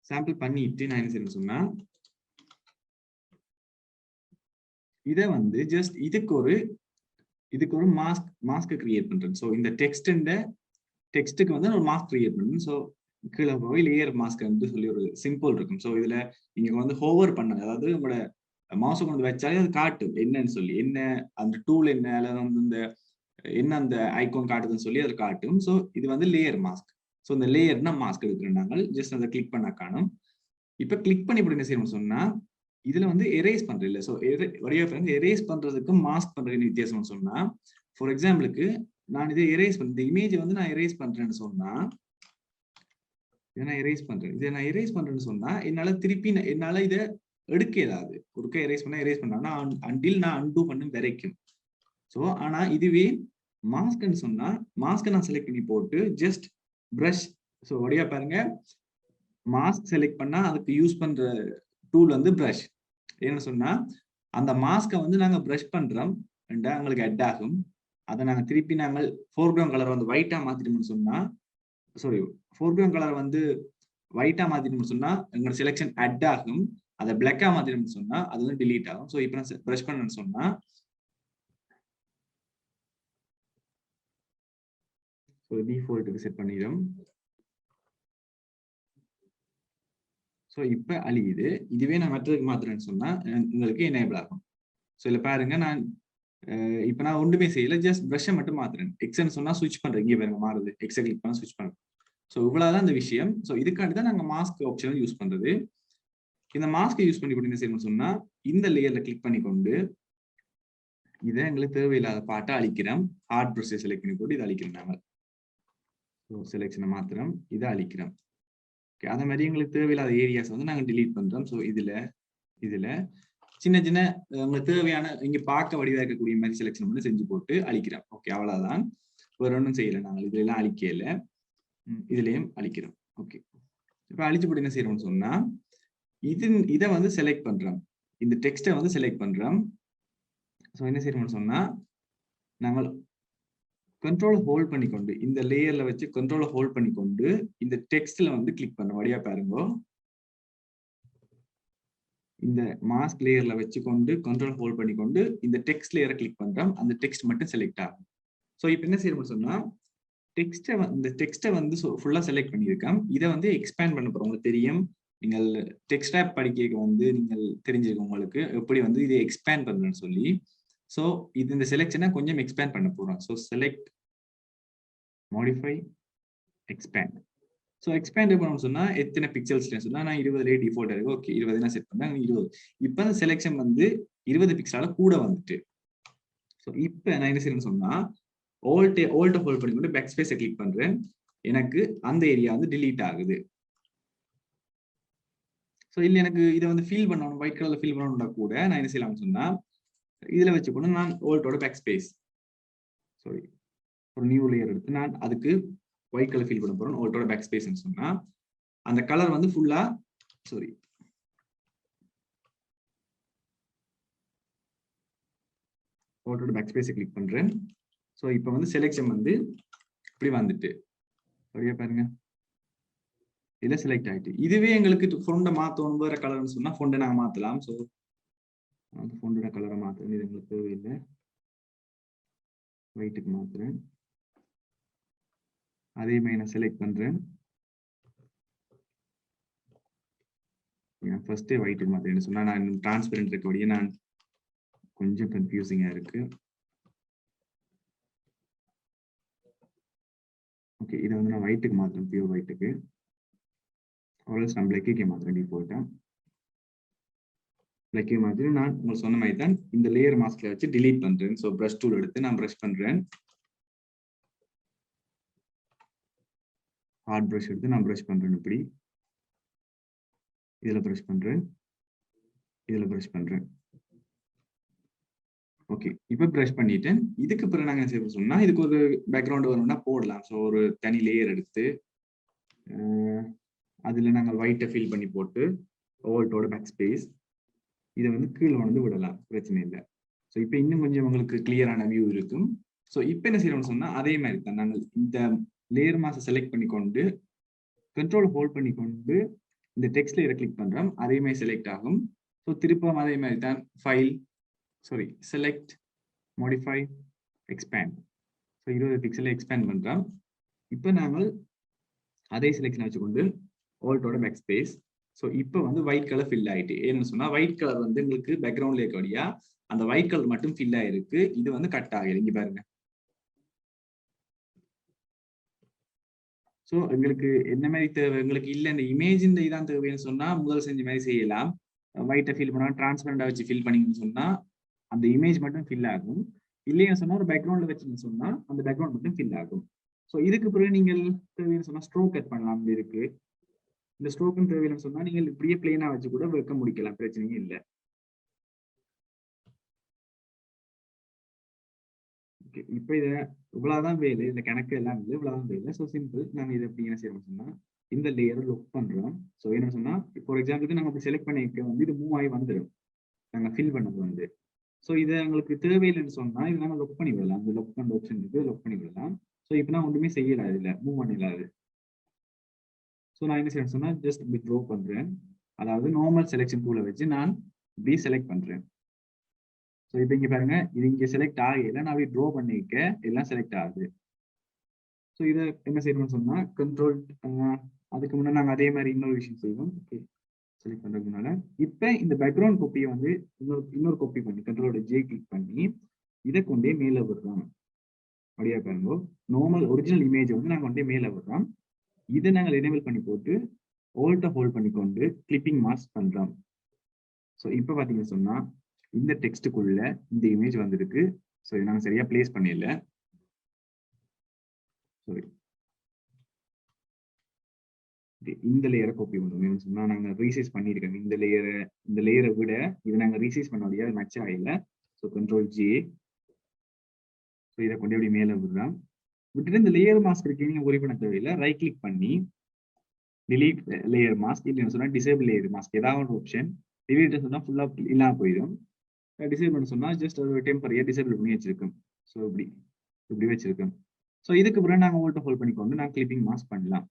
சாம்பிள் பண்ணிட்டு நான் என்ன செய்யறேன்னு சொன்னா இதை வந்து ஜஸ்ட் இதுக்கு ஒரு மாஸ்க் கிரியேட் பண்றேன். ஸோ இந்த டெக்ஸ்ட்டுக்கு வந்து ஒரு மாஸ்க் கிரியேட் பண்றேன். ஸோ கீழே போய் லேயர் மாஸ்க் வந்து சொல்லி ஒரு சிம்பிள் இருக்கும். ஸோ இதுல நீங்க வந்து ஹோவர் பண்ண, அதாவது உங்களோட மவுஸை கொண்டு வச்சாலே அது காட்டும் என்னன்னு சொல்லி, என்ன அந்த டூல் என்ன அல்லது வந்து இந்த என்ன அந்த ஐகான் காட்டுதுன்னு சொல்லி அது காட்டும். ஸோ இது வந்து லேயர் மாஸ்க். ஸோ இந்த லேயர்னா மாஸ்க் எடுக்கிறோம் நாங்கள். ஜஸ்ட் அதை கிளிக் பண்ண காணும். இப்போ கிளிக் பண்ணி இப்படி என்ன செய்யணும்னு சொன்னா இதுல வந்து எரேஸ் பண்றது இல்லை. ஸோ எரேஸ் பண்றதுக்கும் மாஸ்க் பண்றதுக்கு வித்தியாசம்னு சொன்னா, ஃபார் எக்ஸாம்பிளுக்கு நான் இதை எரேஸ் பண்ண, இந்த இமேஜ் வந்து நான் எரேஸ் பண்றேன்னு சொன்னா, இதை நான் எரேஸ் பண்றேன்னு சொன்னா என்னால இதை எடுக்க இயலாது. ஒருக்க எரேஸ் பண்ணா அன்டில் நான் அன்டூ பண்ணும் வரைக்கும். ஸோ ஆனா இதுவே மாஸ்க்னு சொன்னா மாஸ்கை நான் செலக்ட் பண்ணி போட்டு ஜஸ்ட் பிரஷ். ஸோ வடிவா பாருங்க, மாஸ்க் செலக்ட் பண்ணா அதுக்கு யூஸ் பண்ற டூல் வந்து பிரஷ். ஏன்னு சொன்னா அந்த மாஸ்கை வந்து நாங்க பிரஷ் பண்றோம் எங்களுக்கு அட் ஆகும். அதை நாங்க திருப்பி நாங்கள் ஃபோர்கிரவுண்ட் கலர் வந்து ஒயிட்டா மாத்திட்டோம்னு சொன்னா, சாரி ஃபோர்கிரவுண்ட் கலர் வந்து ஒயிட்டா மாத்திட்டோம்னு சொன்னா எங்களோட செலெக்ஷன் அட் ஆகும். அதை பிளாக்கா மாத்திட்டோம்னு சொன்னா அது வந்து டிலீட் ஆகும். ஸோ இப்போ நான் பிரஷ் பண்ணேன்னு சொன்னா டிஃபால்ட்டுக்கு செட் பண்ணிடும். ஸோ இப்போ அழியுது. இதுவே நான் மற்றதுக்கு மாத்திரேன்னு சொன்னா உங்களுக்கு எனேபிள் ஆகும். ஸோ இதில் பாருங்க, நான் இப்போ நான் ஒன்றுமே செய்யல, ஜஸ்ட் ப்ரஷ்ஷை மட்டும் மாத்துறேன். எக்ஸ்ன்னு சொன்னா ஸ்விட்ச் பண்றேன். இங்கே பாருங்க மாறுது, எக்ஸை கிளிக் பண்ண ஸ்விட்ச் பண்ணுறேன். ஸோ இவ்வளவுதான் இந்த விஷயம். ஸோ இதுக்காண்டி தான் நாங்கள் மாஸ்க் ஆப்ஷன் யூஸ் பண்றது. இந்த மாஸ்கை யூஸ் பண்ணி என்ன செய்யணும்னு சொன்னா இந்த லேயர்ல கிளிக் பண்ணி கொண்டு இதை எங்களுக்கு தேவையில்லாத பாட்டை அழிக்கிறோம். ஹார்ட் ப்ரஷை செலக்ட் பண்ணி போட்டு இதை அழிக்கிறோம் நாங்கள். ஸோ செலெக்ஷனை மாத்திரம் இதை அழிக்கிறோம். அதே மாதிரி எங்களுக்கு தேவையில்லாத ஏரியாஸ் வந்து நாங்கள் டிலீட் பண்றோம். ஸோ இதுல சின்ன சின்ன உங்களுக்கு தேவையான இங்க பார்க்க வடிவா இருக்கக்கூடிய மாதிரி செலெக்ஷன் பண்ணி செஞ்சு போட்டு அழிக்கிறோம். ஓகே, அவ்வளவுதான், வேற ஒன்றும் செய்யலை. நாங்கள் இதுல எல்லாம் அழிக்கல, இதுலயும் அழிக்கிறோம். ஓகே, இப்ப அழிச்சு போட்டு என்ன செய்யறோம்னு சொன்னா இதை வந்து செலக்ட் பண்றோம், இந்த டெக்ஸ்டை வந்து செலக்ட் பண்றோம். ஸோ என்ன செய்யணும்னு சொன்னா நாங்கள் கண்ட்ரோல் ஹோல்ட் பண்ணிக்கொண்டு இந்த லேயர்ல வச்சு கண்ட்ரோலை ஹோல்ட் பண்ணிக்கொண்டு இந்த டெக்ஸ்ட்ல வந்து கிளிக் பண்ண வழியா பாருங்க. இந்த மாஸ்க் லேயர்ல வச்சுக்கொண்டு கண்ட்ரோல் ஹோல்ட் பண்ணிக்கொண்டு இந்த டெக்ஸ்ட் லேயரை கிளிக் பண்றோம். அந்த டெக்ஸ்ட் மட்டும் செலக்ட் ஆகும். ஸோ இப்போ என்ன செய்யணும்னு சொன்னா இந்த டெக்ஸ்ட்டை வந்து ஃபுல்லா செலக்ட் பண்ணியிருக்கேன். இதை வந்து எக்ஸ்பேண்ட் பண்ண போறோம். உங்களுக்கு தெரியும், நீங்கள் டெக்ஸ்ட் ஆப் படிக்க வந்து நீங்கள் தெரிஞ்சிருக்கும் உங்களுக்கு எப்படி வந்து இதை எக்ஸ்பேண்ட் பண்றேன்னு சொல்லி. ஸோ இந்த செலெக்ஷனை கொஞ்சம் எக்ஸ்பேண்ட் பண்ண போறோம். So select, modify, expand. So expand பண்ணணும்னு சொன்னா எத்தனை பிக்சல்ஸ்ல சொன்னா நான் 20 டிஃபால்ட் இருக்கு. ஓகே, 20 நான் செட் பண்ணேன், 20. இப்போ அந்த செலெக்ஷன் வந்து 20 பிக்சலால கூட வந்துட்டு. ஸோ இப்போ நான் என்ன செய்யணும்னு சொன்னா ஓல்ட் ஹோல்ட் பண்ணிக்கொண்டு பேக் ஸ்பேஸை கிளிக் பண்றேன். எனக்கு அந்த ஏரியா வந்து டிலீட் ஆகுது. ஸோ இல்லை எனக்கு இதை வந்து ஃபில் பண்ணணும், ஒயிட் கலர்ல ஃபில் பண்ணணும்னா கூட நான் என்ன செய்யலாம்னு சொன்னா இதுல வச்சுக்கணும். நான் ஓல்ட்டோட பேக் ஸ்பேஸ், சாரி ஒரு நியூ லேயர் எடுத்து நான் அதுக்கு ஒயிட் கலர் ஃபில் பண்ண போறோம். ஓல்ட்டோட பேக் ஸ்பேஸ்ன்னு சொன்னா அந்த கலர் வந்து ஃபுல்லா, சாரி ஓல்ட்டோட பேக் ஸ்பேஸை கிளிக் பண்றேன். ஸோ இப்போ வந்து செலெக்ஷன் வந்து இப்படி வந்துட்டு அப்படியே பாருங்க, இதுல செலக்ட் ஆயிட்டு. இதுவே எங்களுக்கு ஃபோண்டை மாற்றணும் வேற கலர்னு சொன்னா ஃபோண்டை நாங்கள் மாற்றலாம். ஸோ அந்த ஃபோண்டோட கலரை மாற்றணும், இது எங்களுக்கு தேவையில்லை, ஒயிட்டுக்கு மாத்துறேன். அதே மாதிரி நான் செலக்ட் பண்றேன், ஃபர்ஸ்டே ஒயிட்டுக்கு மாத்துறேன்னு சொன்னா நான் டிரான்ஸ்பரண்ட் இருக்கக்கூடிய நான் கொஞ்சம் கன்ஃபியூசிங்கா இருக்கு. ஓகே, இதை வந்து நான் ஒயிட்டுக்கு மாத்துறேன், பியூர் ஒயிட்டுக்கு. நம்ம பிளாக்கே மாத்துறேன் டிஃபால்ட்டா. பிளாக்கே மாதிரி நான் உங்களுக்கு சொன்ன மாதிரி தான் இந்த லேயர் மாஸ்க்ல வச்சு டிலீட் பண்றேன். ஸோ ப்ரஷ் டூல் எடுத்து நான் ப்ரஷ் பண்றேன், ஹார்ட் ப்ரஷ் எடுத்து நான் ப்ரஷ் பண்றேன். இப்படி இதுல ப்ரஷ் பண்றேன், இதுல ப்ரஷ் பண்றேன். ஓகே, இப்போ ப்ரஷ் பண்ணிட்டேன். இதுக்கு பிறகு நாங்கள் என்ன செய்ய சொன்னா, இதுக்கு ஒரு பேக்ரவுண்ட் வரணும்னா போடலாம். ஸோ ஒரு தனி லேயர் எடுத்து அதுல நாங்கள் ஒயிட்டை ஃபில் பண்ணி போட்டு ஓல்ட்டோட பேக் ஸ்பேஸ் இதை வந்து கீழே வந்து விடலாம், பிரச்சனை இல்லை. ஸோ இப்போ இன்னும் கொஞ்சம் உங்களுக்கு கிளியரான வியூ இருக்கும். ஸோ இப்போ என்ன செய்யணும்னு சொன்னா அதே மாதிரி தான் நாங்கள் இந்த லேயர் மாஸை செலக்ட் பண்ணிக்கொண்டு கண்ட்ரோல் ஹோல்ட் பண்ணிக்கொண்டு இந்த டெக்ஸ்ட் லேயரை கிளிக் பண்றோம், அதே மாதிரி செலக்ட் ஆகும். ஸோ திருப்பம் அதே மாதிரி தான் file select modify expand. So 20 பிக்சலை எக்ஸ்பேண்ட் பண்றோம். இப்போ நாங்கள் அதே செலெக்ஷன் வச்சுக்கொண்டு ஆல்ட்டோட பேக் ஸ்பேஸ். ஸோ இப்போ வந்து ஒயிட் கலர் ஃபில் ஆயிட்டு. ஏன்னு சொன்னா ஒயிட் கலர் வந்து உங்களுக்கு பேக்ரவுண்ட்ல இருக்கக்கூடிய அந்த ஒயிட் கலர் மட்டும் ஃபில் ஆயிருக்கு, இது வந்து கட் ஆகுது. இங்க பாருங்க. ஸோ எங்களுக்கு என்ன மாதிரி தேவை, எங்களுக்கு இல்லை இந்த இமேஜ் இந்த இதான் தேவைன்னு சொன்னா முதல் செஞ்ச மாதிரி செய்யலாம். ஒயிட்டை ஃபில் பண்ணா டிரான்ஸ்பரண்டா வச்சு ஃபில் பண்ணிங்கன்னு சொன்னா அந்த இமேஜ் மட்டும் ஃபில் ஆகும். இல்லைன்னு சொன்னா ஒரு பேக்ரவுண்ட்ல வச்சுன்னு சொன்னா அந்த பேக்ரவுண்ட் மட்டும் ஃபில் ஆகும். ஸோ இதுக்கு பிறகு நீங்கள் தேவைன்னு சொன்னா ஸ்ட்ரோக் கட் பண்ணலாம். இருக்கு இந்த ஸ்ட்ரோக்கும் தேவைன்னு சொன்னா நீங்கள் இப்படியே பிளேனா வச்சு கூட வைக்க முடிக்கலாம், பிரச்சனையும் இல்லை. ஓகே, இப்போ இதை இவ்வளவுதான் வேலை, இந்த கணக்கு எல்லாம் இல்லை, இவ்வளவுதான் வேலை. So simple. நாங்கள் இதை எப்படி என்ன செய்யறோம் சொன்னா இந்த லேயரை லொக் பண்றோம். ஸோ என்ன சொன்னா ஃபார் எக்ஸாம்பிளுக்கு நாங்கள் அப்படி செலக்ட் பண்ணிக்க வந்து இது மூவ் ஆகி வந்துடும் நாங்கள் ஃபில் பண்ணது வந்து. ஸோ இதை எங்களுக்கு தேவையில்லைன்னு சொன்னா இது நாங்கள் லொக் பண்ணி விடலாம். அந்த லொக் பண்ண ஆப்ஷன் இருக்கு, லொக் பண்ணி விடலாம். ஸோ இப்போ நான் ஒன்றுமே செய்யலாது, இல்லை மூவ் பண்ணிடலாது. ஸோ நான் என்ன செய்யணும் சொன்னா ஜஸ்ட் இப்படி ட்ரோ பண்றேன், அதாவது நார்மல் செலெக்ஷன் டூலை வச்சு நான் இப்படி செலக்ட் பண்றேன். ஸோ இப்போ இங்க பாருங்க, இது இங்க செலக்ட் ஆகல, நான் அப்படி ட்ரோ பண்ணிக்க எல்லாம் செலக்ட் ஆகுது. ஸோ இதை என்ன செய்யணும்னு சொன்னா கண்ட்ரோல், அதுக்கு முன்னாடி நாங்கள் அதே மாதிரி இன்னொரு விஷயம் செய்வோம். ஓகே, செலக்ட் பண்றதுனால இப்போ இந்த பேக்ரவுண்ட் காப்பியை வந்து இன்னொரு காப்பி பண்ணி கண்ட்ரோலோட ஜே கிளிக் பண்ணி இதை கொண்டே மேலே விடுறோம். அப்படியா பாருங்க, நார்மல் ஒரிஜினல் இமேஜை வந்து நாங்கள் கொண்டே மேலே விடுறோம். இதை நாங்கள் எனேபிள் பண்ணி போட்டு ஆல்ட்டை ஹோல்ட் பண்ணிக்கொண்டு கிளிப்பிங் மாஸ்க் பண்றோம். ஸோ இப்போ பார்த்தீங்கன்னு சொன்னா இந்த டெக்ஸ்ட்டுக்குள்ள இந்த இமேஜ் வந்திருக்கு. ஸோ இதை நாங்கள் சரியா பிளேஸ் பண்ணிடல. சாரி, இந்த லேயரை காப்பி பண்ணுவோம் சொன்னா நாங்கள் ரீசைஸ் பண்ணியிருக்கோம். இந்த லேயரை விட இதை நாங்கள் ரீசைஸ் பண்ண முடியாது, மேட்ச் ஆகல. ஸோ கண்ட்ரோல் ஜே, ஸோ இதை கொண்டு எப்படி மேலே விடுறோம். விட்டுட்டு இந்த லேயர் மாஸ்க் இருக்கு, நீங்க ஒரே பண்ண தேவையில்லை, ரைட் கிளிக் பண்ணி டிலீட் லேயர் மாஸ்க், இல்லைன்னு சொன்னா டிசேபிள் லேயர் மாஸ்க், ஏதாவது ஒரு ஆப்ஷன். டிலீட் சொன்னா ஃபுல்லா இல்லாம போயிடும். டிசேபிள் பண்ண சொன்னா ஜஸ்ட் ஒரு டெம்பரரியா டிசேபிள் பண்ணி வச்சிருக்கோம். ஸோ இப்படி வச்சிருக்கோம். ஸோ இதுக்கு பிறகு நாங்கள் ஓல்ட்ட ஹோல்ட் பண்ணிக்கொண்டு நான் கிளிப்பிங் மாஸ்க் பண்ணலாம்.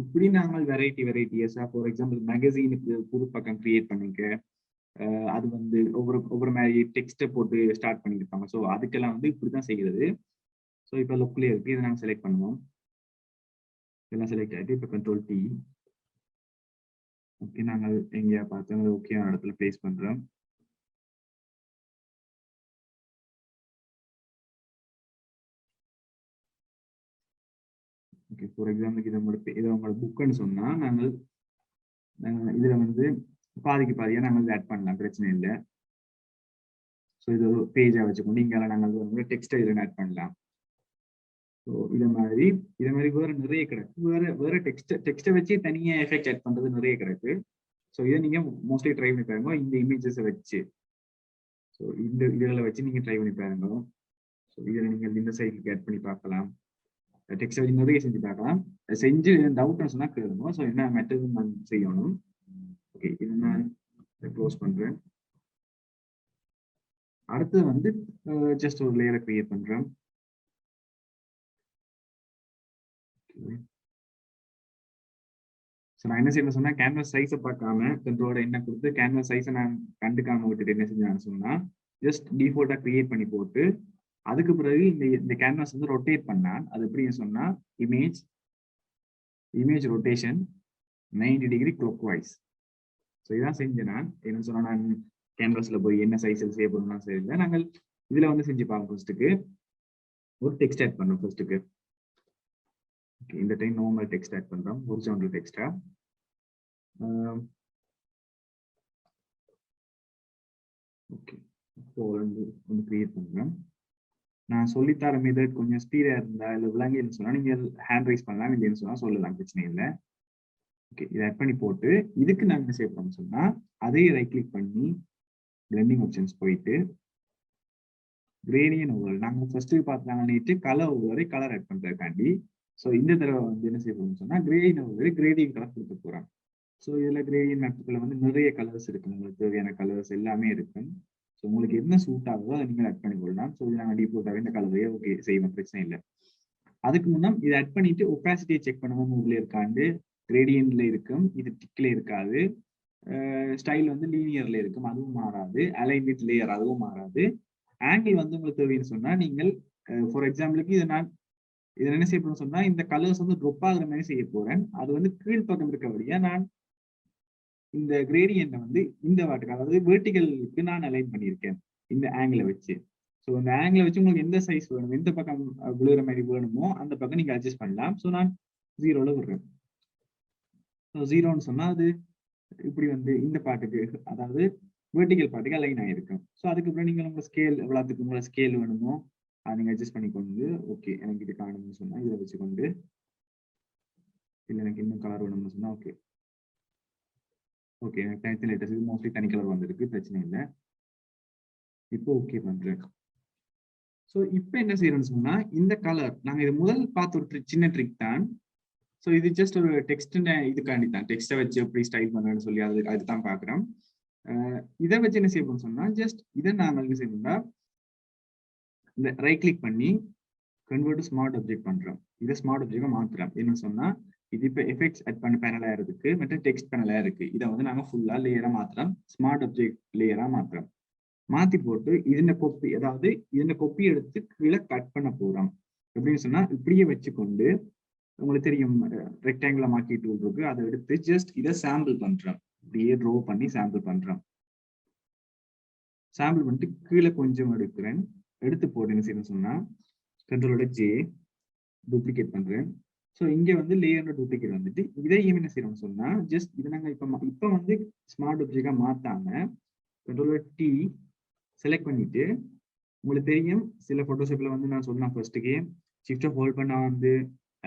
இப்படி நாங்கள் வெரைட்டியஸா ஃபார் எக்ஸாம்பிள் மேகசீனுக்கு புது பக்கம் கிரியேட் பண்ணிக்க, அது வந்து ஒவ்வொரு மாதிரி டெக்ஸ்ட்டை போட்டு ஸ்டார்ட் பண்ணியிருப்பாங்க. ஸோ அதுக்கெல்லாம் வந்து இப்படிதான் செய்கிறது. ஸோ இப்போ லுக்லேயே இருக்கு, இதை நாங்கள் செலக்ட் பண்ணுவோம். இதெல்லாம் செலக்ட் ஆகிட்டு இப்போ கண்ட்ரோல் டி. ஓகே, நாங்கள் எங்கேயா பார்த்தோம் ஓகேயான இடத்துல பிளேஸ் பண்றோம். ஓகே, ஃபார் எக்ஸாம்பிளுக்கு இதை உங்களோட புக்குன்னு சொன்னா நாங்கள் இதுல வந்து பாதிக்கு பாதியா நாங்கள் ஆட் பண்ணலாம், பிரச்சனை இல்லை. ஸோ இது ஒரு பேஜா வச்சுக்கொண்டு இங்கே நாங்கள் வந்து டெக்ஸ்ட்டை இதில் ஆட் பண்ணலாம். ஸோ இதை மாதிரி வேற நிறைய கிடக்கு. வேற டெக்ஸ்ட்டை வச்சு தனியா எஃபெக்ட் ஆட் பண்றது நிறைய கிடக்கு. ஸோ இதை நீங்க மோஸ்ட்லி ட்ரை பண்ணி பாருங்க, இந்த இமேஜஸை வச்சு. ஸோ இந்த இதில் வச்சு நீங்க ட்ரை பண்ணி பாருங்க. ஸோ இதில் நீங்கள் இந்த சைடுக்கு ஆட் பண்ணி பார்க்கலாம், டெக்ஸ்ட் வச்சு நிறைய செஞ்சு பார்க்கலாம். செஞ்சு டவுட்னு சொன்னா கேளுங்க. ஸோ என்ன மெத்தட் நான் செய்யணும். ஓகே, இதை நான் க்ளோஸ் பண்றேன். அடுத்தது வந்து ஜஸ்ட் ஒரு லேயரை கிரியேட் பண்றேன். நான் என்ன செய்யணும் சொன்னா கேன்வாஸ் சைஸை பார்க்காம கண்ட்ரோலோட என்ன கொடுத்து கேன்வாஸ் சைஸை நான் கண்டுக்காம விட்டுட்டு என்ன செஞ்சேன்னு சொன்னா ஜஸ்ட் டிஃபால்ட்டா கிரியேட் பண்ணி போட்டு அதுக்கு பிறகு இந்த கேன்வாஸ் வந்து ரொட்டேட் பண்ணான். அது எப்படின்னு சொன்னா image rotation 90 degree clockwise. So இதான் செஞ்சேன். நான் என்ன சொன்னா நான் கேன்வாஸ்ல போய் என்ன சைஸில் செய்ய போறோம்னா சரியில்லை. நாங்கள் இதுல வந்து செஞ்சு பார்ப்போம். ஃபர்ஸ்ட்டுக்கு ஒரு டெக்ஸ்ட் ஆட் பண்ணோம். ஃபர்ஸ்ட்டுக்கு இந்த டைம் நார்மல் டெக்ஸ்ட் ஆட் பண்றோம். ஹொரிசான்டல் டெக்ஸ்டா ஓகே. இப்போ ஒன்று கிரியேட் பண்ணுறேன். நான் சொல்லித்தர மெத்தட் கொஞ்சம் ஸ்பீடா இருந்தா இல்லை விளங்கின்னு சொன்னா நீங்க ஹேண்ட் ரைஸ் பண்ணலாம், இல்லைன்னு சொன்னா சொல்லலாம், பிரச்சனை இல்லை. ஓகே, இதை ஆட் பண்ணி போட்டு இதுக்கு நாங்கள் என்ன செய்ய போறோம்னு சொன்னா அதே ரைட் கிளிக் பண்ணி பிளெண்டிங் ஆப்ஷன்ஸ் போயிட்டு கிரேடியன்ட் ஓவரால் நாங்கள் ஃபர்ஸ்ட் பார்த்தாங்க நேற்று கலர் ஓவரை கலர் ஆட் பண்றதுக்காண்டி. ஸோ இந்த தடவை வந்து என்ன செய்ய போறோம்னு சொன்னா கிரேடியன்ட் ஓவரை கிரேடியன்ட் கலர் கொடுக்க போறோம். ஸோ இதுல கிரேடியன்ட் மேப்புக்குள்ள வந்து நிறைய கலர்ஸ் இருக்கு, உங்களுக்கு தேவையான கலர்ஸ் எல்லாமே இருக்கு. ஸோ உங்களுக்கு என்ன சூட் ஆகுதோ அதை நீங்கள் ஆட் பண்ணி கொள்ளலாம். ஸோ நாங்கள் டிஃபால்ட்டாகவே இந்த கலரையே ஓகே செய்வோம், பிரச்சனை இல்லை. அதுக்கு முன்னாடி இதை ஆட் பண்ணிட்டு ஒப்பாசிட்டியை செக் பண்ணுவோம். மூவ்ல இருக்காண்டு கிரேடியன்ட்ல இருக்கும், இது டிக்ல இருக்காது. ஸ்டைல் வந்து லீனியர்ல இருக்கும், அதுவும் மாறாது. அலைன்மெண்ட் லேயர் அதுவும் மாறாது. ஆங்கிள் வந்து உங்களுக்கு தேவைன்னு சொன்னா நீங்கள் ஃபார் எக்ஸாம்பிளுக்கு இதை என்ன செய்ய போறோம்னு சொன்னா இந்த கலர்ஸ் வந்து ட்ராப் ஆகுற மாதிரி செய்ய போறேன். அது வந்து கீழ்ப்பக்கம் இருக்கபடியா நான் இந்த கிரேடியன்ட் வந்து இந்த வாட்டுக்கு அதாவது வெர்டிகலுக்கு நான் அலைன் பண்ணியிருக்கேன் இந்த ஆங்கிளை வச்சு. ஸோ இந்த ஆங்கிளை வச்சு உங்களுக்கு எந்த சைஸ் வேணும், எந்த பக்கம் விழுகிற மாதிரி வேணுமோ அந்த பக்கம் நீங்க அட்ஜஸ்ட் பண்ணலாம். ஸோ நான் 0ல விடுறேன். ஸோ 0ன்னு சொன்னா அது இப்படி வந்து இந்த பாட்டுக்கு அதாவது வெர்டிகல் பாட்டுக்கு அலைன் ஆயிருக்கும். ஸோ அதுக்கப்புறம் நீங்க உங்க ஸ்கேல் எவ்வளோத்துக்கு உங்களை ஸ்கேல் வேணுமோ அதை நீங்க அட்ஜஸ்ட் பண்ணிக்கொண்டு ஓகே எனக்கு இது காணும்னு சொன்னா இதை வச்சுக்கொண்டு இல்லை எனக்கு இன்னும் கலர் வேணும்னு சொன்னா ஓகே ஓகே எனக்கு தனித்தனி லேட்டஸ்ட் மோஸ்ட்லி தனி கலர் வந்திருக்கு, பிரச்சனை இல்லை. இப்போ ஓகே பண்றேன். ஸோ இப்போ என்ன செய்யறோம்னு சொன்னா இந்த கலர் நாங்கள் இது முதல் பார்த்த ஒரு சின்ன ட்ரிக் தான். ஸோ இது ஜஸ்ட் ஒரு டெக்ஸ்ட் இதுக்காண்டி தான், டெக்ஸ்ட்டை வச்சு எப்படி ஸ்டைல் பண்ணுறேன்னு சொல்லி அதுதான் பார்க்குறோம். இதை வச்சு என்ன செய்யணும்னு சொன்னா ஜஸ்ட் இதை நாங்கள் என்ன செய்யணும்னா இந்த ரைட் கிளிக் பண்ணி கன்வெர்ட் டு ஸ்மார்ட் ஆப்ஜெக்ட் பண்றோம். இதை ஸ்மார்ட் ஆப்ஜெக்டா மாத்துறோம். என்ன சொன்னா இது இப்போ எஃபெக்ட்ஸ் ஆட் பண்ண பேனலா இருக்கு, மற்ற டெக்ஸ்ட் பேனலா இருக்கு. இதை வந்து நாங்கள் ஃபுல்லா லேயரா மாத்துறோம், ஸ்மார்ட் ஆப்ஜெக்ட் லேயரா மாத்துறோம். மாத்தி போட்டு இதனை கொப்பி அதாவது இதனை கொப்பி எடுத்து கீழே கட் பண்ண போறோம். எப்படின்னு சொன்னா இப்படியே வச்சுக்கொண்டு உங்களுக்கு தெரியும் ரெக்டாங்குலர் மார்க்கி டூல் இருக்கு, அதை எடுத்து ஜஸ்ட் இதை சாம்பிள் பண்றோம். இப்படியே ட்ரோ பண்ணி சாம்பிள் பண்றோம். சாம்பிள் பண்ணிட்டு கீழே கொஞ்சம் எடுக்கிறேன், எடுத்து போட்டு என்ன செய்யணும்னு சொன்னா கண்ட்ரோலோட ஜே டூப்ளிகேட் பண்றேன். ஸோ இங்க வந்து லேயர் டூப்ளிகேட் வந்துட்டு இதை என்ன செய்யணும்னு சொன்னா ஜஸ்ட் இதை நாங்கள் இப்போ வந்து ஸ்மார்ட் ஆப்ஜெக்டா மாத்தாம கண்ட்ரோலர் டி செலக்ட் பண்ணிட்டு உங்களுக்கு தெரியும் சில போட்டோஷாப்ல வந்து நான் சொன்னேன் ஃபர்ஸ்ட்டுக்கே ஷிஃப்ட்டை ஹோல்ட் பண்ணா வந்து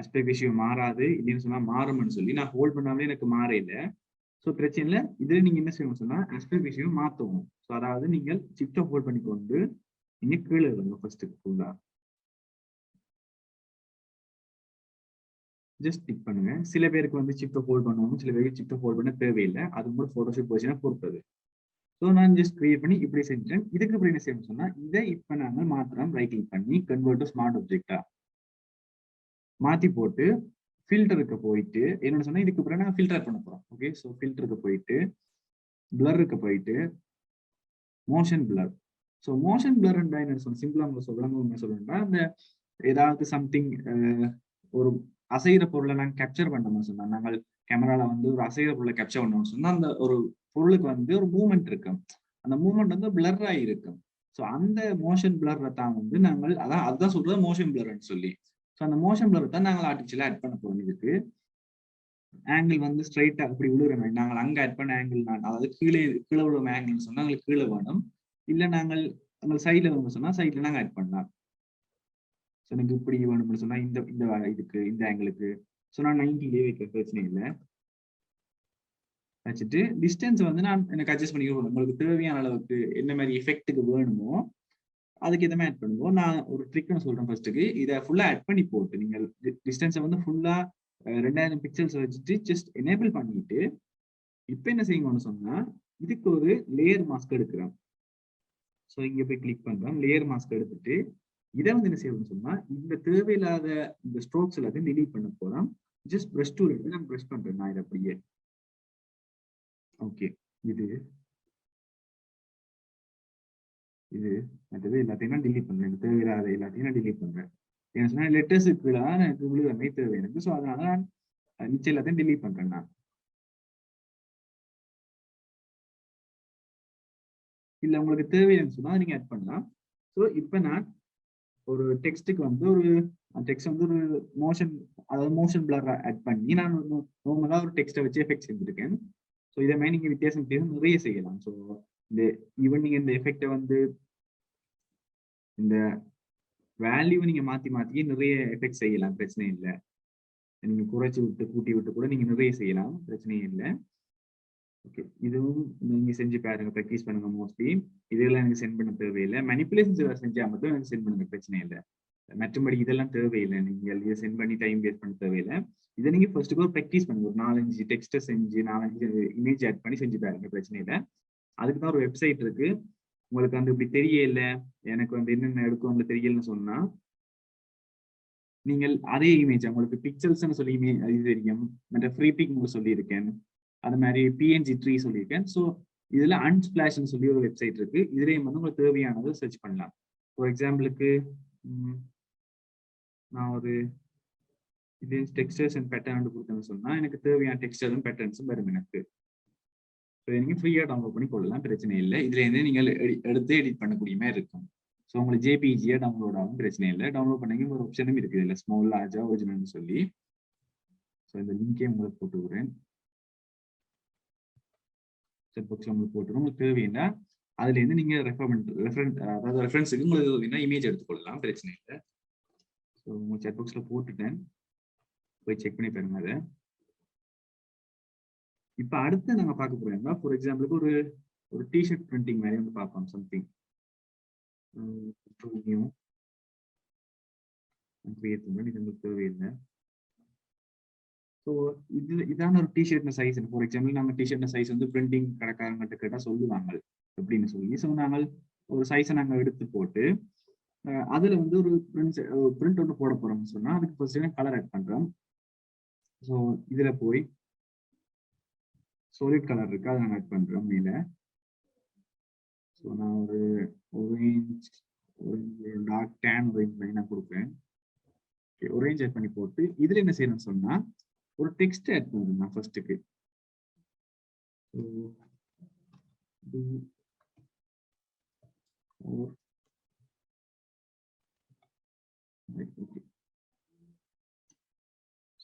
ஆஸ்பெக்ட் ரேஷியோ மாறாது, இல்லைன்னு சொன்னா மாறும்னு சொல்லி நான் ஹோல்ட் பண்ணாமலே எனக்கு மாற இல்லை. ஸோ பிரச்சனை இல்லை. இதுல நீங்க என்ன செய்யணும்னு சொன்னா ஆஸ்பெக்ட் ரேஷியோ மாற்றணும். ஸோ அதாவது நீங்கள் ஷிஃப்ட்டை ஹோல்ட் பண்ணி கொண்டு நீங்க கீழே இருங்க ஃபர்ஸ்ட் ஃபுல்லா ஜஸ்ட் டிக் பண்ணுங்க. சில பேருக்கு வந்து ஷிஃப்ட்டை ஹோல்ட் பண்ணுவாங்க, சில பேருக்கு ஷிஃப்ட்டை ஹோல்ட் பண்ண தேவையில்லை, அது கூட போட்டோஷாப் போச்சுன்னா பொறுத்தது. ஸோ நான் ஜஸ்ட் கிரியேட் பண்ணி இப்படி செஞ்சேன். இதுக்கு அப்புறம் என்ன செய்யணும்னு சொன்னா இதை இப்போ நாங்கள் மாத்திரம் ரைட் கிளிக் பண்ணி கன்வெர்ட் டு ஸ்மார்ட் ஆப்ஜெக்டா மாத்தி போட்டு ஃபில்டருக்கு போயிட்டு என்னன்னு சொன்னா இதுக்கு அப்புறம் நான் ஃபில்டர் பண்ண போறோம். ஓகே, ஸோ ஃபில்டருக்கு போயிட்டு பிளருக்கு போயிட்டு motion blur. So motion blur என்ன சொன்ன சிம்பிளா உங்களுக்கு சொல்லணும்னா அந்த ஏதாவது சம்திங் ஒரு அசைகிற பொருளை நாங்கள் கேப்சர் பண்ணோம்னு சொன்னா நாங்கள் கேமரால வந்து ஒரு அசைகிற பொருளை கேப்சர் பண்ணோம்னு சொன்னா அந்த ஒரு பொருளுக்கு வந்து ஒரு மூவ்மெண்ட் இருக்கும், அந்த மூவ்மெண்ட் வந்து பிளர் ஆகி இருக்கும். ஸோ அந்த மோஷன் பிளர் தான் வந்து நாங்கள் அதுதான் சொல்றது மோஷன் பிளர்ன்னு சொல்லி. ஸோ அந்த மோஷன் பிளர் தான் நாங்கள் ஆர்டிஃபிஷியலா ஆட் பண்ண போறோம். இதுக்கு ஆங்கிள் வந்து ஸ்ட்ரைட்டா அப்படி விழுகிற மாதிரி நாங்கள் அங்கே ஆட் பண்ண ஆங்கிள் அதாவது கீழே விழும் ஆங்கிள்னு சொன்னா எங்களுக்கு கீழே வேணும், இல்லை நாங்கள் சைட்ல வேணும்னு சொன்னா சைட்ல நாங்கள் ஆட் பண்ணலாம். ஸோ எனக்கு இப்படி வேணும்னு சொன்னா இந்த இதுக்கு இந்த ஆங்கிளுக்கு ஸோ நான் 90 வைக்க பிரச்சனை இல்லை. வச்சுட்டு டிஸ்டன்ஸ் வந்து நான் எனக்கு அட்ஜஸ்ட் பண்ணிக்க உங்களுக்கு தேவையான அளவுக்கு என்ன மாதிரி எஃபெக்ட்டுக்கு வேணுமோ அதுக்கு எதுவுமே ஆட் பண்ணுவோம். நான் ஒரு ட்ரிக்னு சொல்றேன் ஃபர்ஸ்ட்டுக்கு இதை ஃபுல்லா ஆட் பண்ணி போட்டு நீங்கள் டிஸ்டன்ஸை வந்து ஃபுல்லா 2000 பிக்சல்ஸ் வச்சுட்டு ஜஸ்ட் எனேபிள் பண்ணிட்டு இப்போ என்ன செய்யணும்னு சொன்னா இதுக்கு ஒரு லேயர் மாஸ்க் எடுக்கிறோம். ஸோ இங்க போய் கிளிக் பண்றோம், லேயர் மாஸ்க் எடுத்துட்டு இதை வந்து என்ன செய்யணும்னு சொன்னா இந்த தேவையில்லாத இந்த ஸ்ட்ரோக்ஸ் எல்லாத்தையும் டிலீட் பண்ண போறோம். ஜஸ்ட் ப்ரஷ் டூல் எடுத்து நான் ப்ரஷ் பண்றேன் நான் இதை அப்படியே. ஓகே, இது மற்றது எல்லாத்தையும் நான் டிலீட் பண்றேன். தேவையில்லாத எல்லாத்தையும் நான் டிலீட் பண்றேன். என்ன சொன்னா லெட்டர்ஸுக்கு எனக்கு விழுதமே தேவை எனக்கு. ஸோ அதனால நான் மிச்சம் எல்லாத்தையும் டிலீட் பண்றேன் நான். இல்ல உங்களுக்கு தேவைன்னு சொன்னா நீங்க ஆட் பண்ணலாம். ஸோ இப்போ நான் ஒரு டெக்ஸ்ட்டுக்கு வந்து ஒரு டெக்ஸ்ட் வந்து ஒரு மோஷன், அதாவது மோஷன் பிளர் ஆட் பண்ணி நான் நார்மலா ஒரு டெக்ஸ்ட்டை வச்சு எஃபெக்ட் செஞ்சிருக்கேன். ஸோ இதை மாதிரி நீங்க வித்தியாசம் நிறைய செய்யலாம். ஸோ இந்த ஈவன் நீங்க இந்த எஃபெக்டை வந்து இந்த வேல்யூ நீங்க மாத்தி நிறைய எஃபெக்ட் செய்யலாம், பிரச்சனை இல்லை. நீங்க குறைச்சி விட்டு கூட்டி விட்டு கூட நீங்க நிறைய செய்யலாம், பிரச்சனையே இல்லை. ஓகே, இதுவும் நீங்க செஞ்சு பாருங்க, ப்ராக்டிஸ் பண்ணுங்க. மோஸ்ட்லி இதெல்லாம் எனக்கு சென்ட் பண்ண தேவையில்லை. மேனிப்புலேஷன்ஸ் செஞ்சா மட்டும் எனக்கு சென்ட் பண்ணுங்க, பிரச்சனை இல்லை. மற்றபடி இதெல்லாம் தேவையில்லை. நீங்கள் இதை சென்ட் பண்ணி டைம் வேஸ்ட் பண்ண தேவையில்லை. இதை நீங்க ஃபர்ஸ்ட் கூட ப்ராக்டிஸ் பண்ணுங்க. ஒரு 4-5 டெக்ஸ்ட்டை செஞ்சு 4-5 இமேஜ் ஆட் பண்ணி செஞ்சு பாருங்க, பிரச்சனை இல்லை. அதுக்கு தான் ஒரு வெப்சைட் இருக்கு. உங்களுக்கு வந்து இப்படி தெரியல, எனக்கு வந்து என்னென்ன எடுக்கும் தெரியலன்னு சொன்னா நீங்கள் அதே இமேஜ் உங்களுக்கு பிக்சல்ஸ்ன்னு சொல்லி இது தெரியும், மற்ற ஃப்ரீ பிக் சொல்லியிருக்கேன், அது மாதிரி பிஎன்ஜி ட்ரீ சொல்லியிருக்கேன். ஸோ இதுல அன்ஸ்பிளாஷ்னு சொல்லி ஒரு வெப்சைட் இருக்கு. இதுலேயும் வந்து உங்களுக்கு தேவையானது சர்ச் பண்ணலாம். ஃபார் எக்ஸாம்பிளுக்கு நான் ஒரு இது டெக்ஸ்டர்ஸ் அண்ட் பேட்டர்ன் கொடுத்தேன்னு சொன்னா எனக்கு தேவையான டெக்ஸ்டரும் பேட்டர்ன்ஸும் வரும் எனக்கு. ஸோ நீங்க ஃப்ரீயா டவுன்லோட் பண்ணி கொள்ளலாம், பிரச்சனை இல்லை. இதுல இருந்து நீங்கள் எடுத்து எடிட் பண்ணக்கூடிய மாதிரி இருக்கும். ஸோ உங்களுக்கு ஜேபிஜியா டவுன்லோட் ஆகும், பிரச்சனை இல்லை. டவுன்லோட் பண்ணி ஒரு ஆப்ஷனும் இருக்குது இல்லை, ஸ்மால் லார்ஜா ஒரிஜினல்னு சொல்லி. ஸோ இந்த லிங்கே உங்களுக்கு போட்டு விடுறேன், செட் பாக்ஸ்ல உங்களுக்கு போட்டுரும். உங்களுக்கு தேவைன்னா அதுல இருந்து நீங்க ரெஃபரன்ஸுக்கு உங்களுக்கு இமேஜ் எடுத்துக்கொள்ளலாம், பிரச்சனை இல்லை. ஸோ உங்க செட் பாக்ஸ்ல போட்டுட்டேன், போய் செக் பண்ணி பாருங்க அதை. இப்ப அடுத்து நாங்க பார்க்க போறோம்னா ஃபார் எக்ஸாம்பிளுக்கு ஒரு டிஷர்ட் பிரிண்டிங் மாதிரி வந்து பார்ப்போம். சம்திங் கிரியேட் பண்ணி இது உங்களுக்கு தேவையில்லை. ஸோ இதான ஒரு டிஷர்ட் சைஸ். ஃபார் எக்ஸாம்பிள் நாங்கள் டிஷர்ட் சைஸ் வந்து பிரிண்டிங் கடைக்காரங்கிட்ட கேட்டால் சொல்லுவாங்க அப்படின்னு சொல்லி. ஸோ நாங்கள் ஒரு சைஸை நாங்கள் எடுத்து போட்டு அதுல வந்து ஒரு பிரிண்ட் ஒன்று போட போறோம்னு சொன்னா அதுக்கு ஃபர்ஸ்ட் கலர் ஆட் பண்றோம். ஸோ இதுல போய் சாலிட் கலர் இருக்கு, அதை நான் ஆட் பண்றேன் மேல. ஸோ நான் ஒரு டார்க் டேன் ஒரேஞ்ச் பண்ணி நான் கொடுப்பேன். ஒரேஞ்ச் ஆட் பண்ணி போட்டு இதுல என்ன செய்யணும்னு சொன்னா ஒரு டெக்ஸ்ட் ஆட் பண்ணுறேன் நான் ஃபர்ஸ்ட்டுக்கு.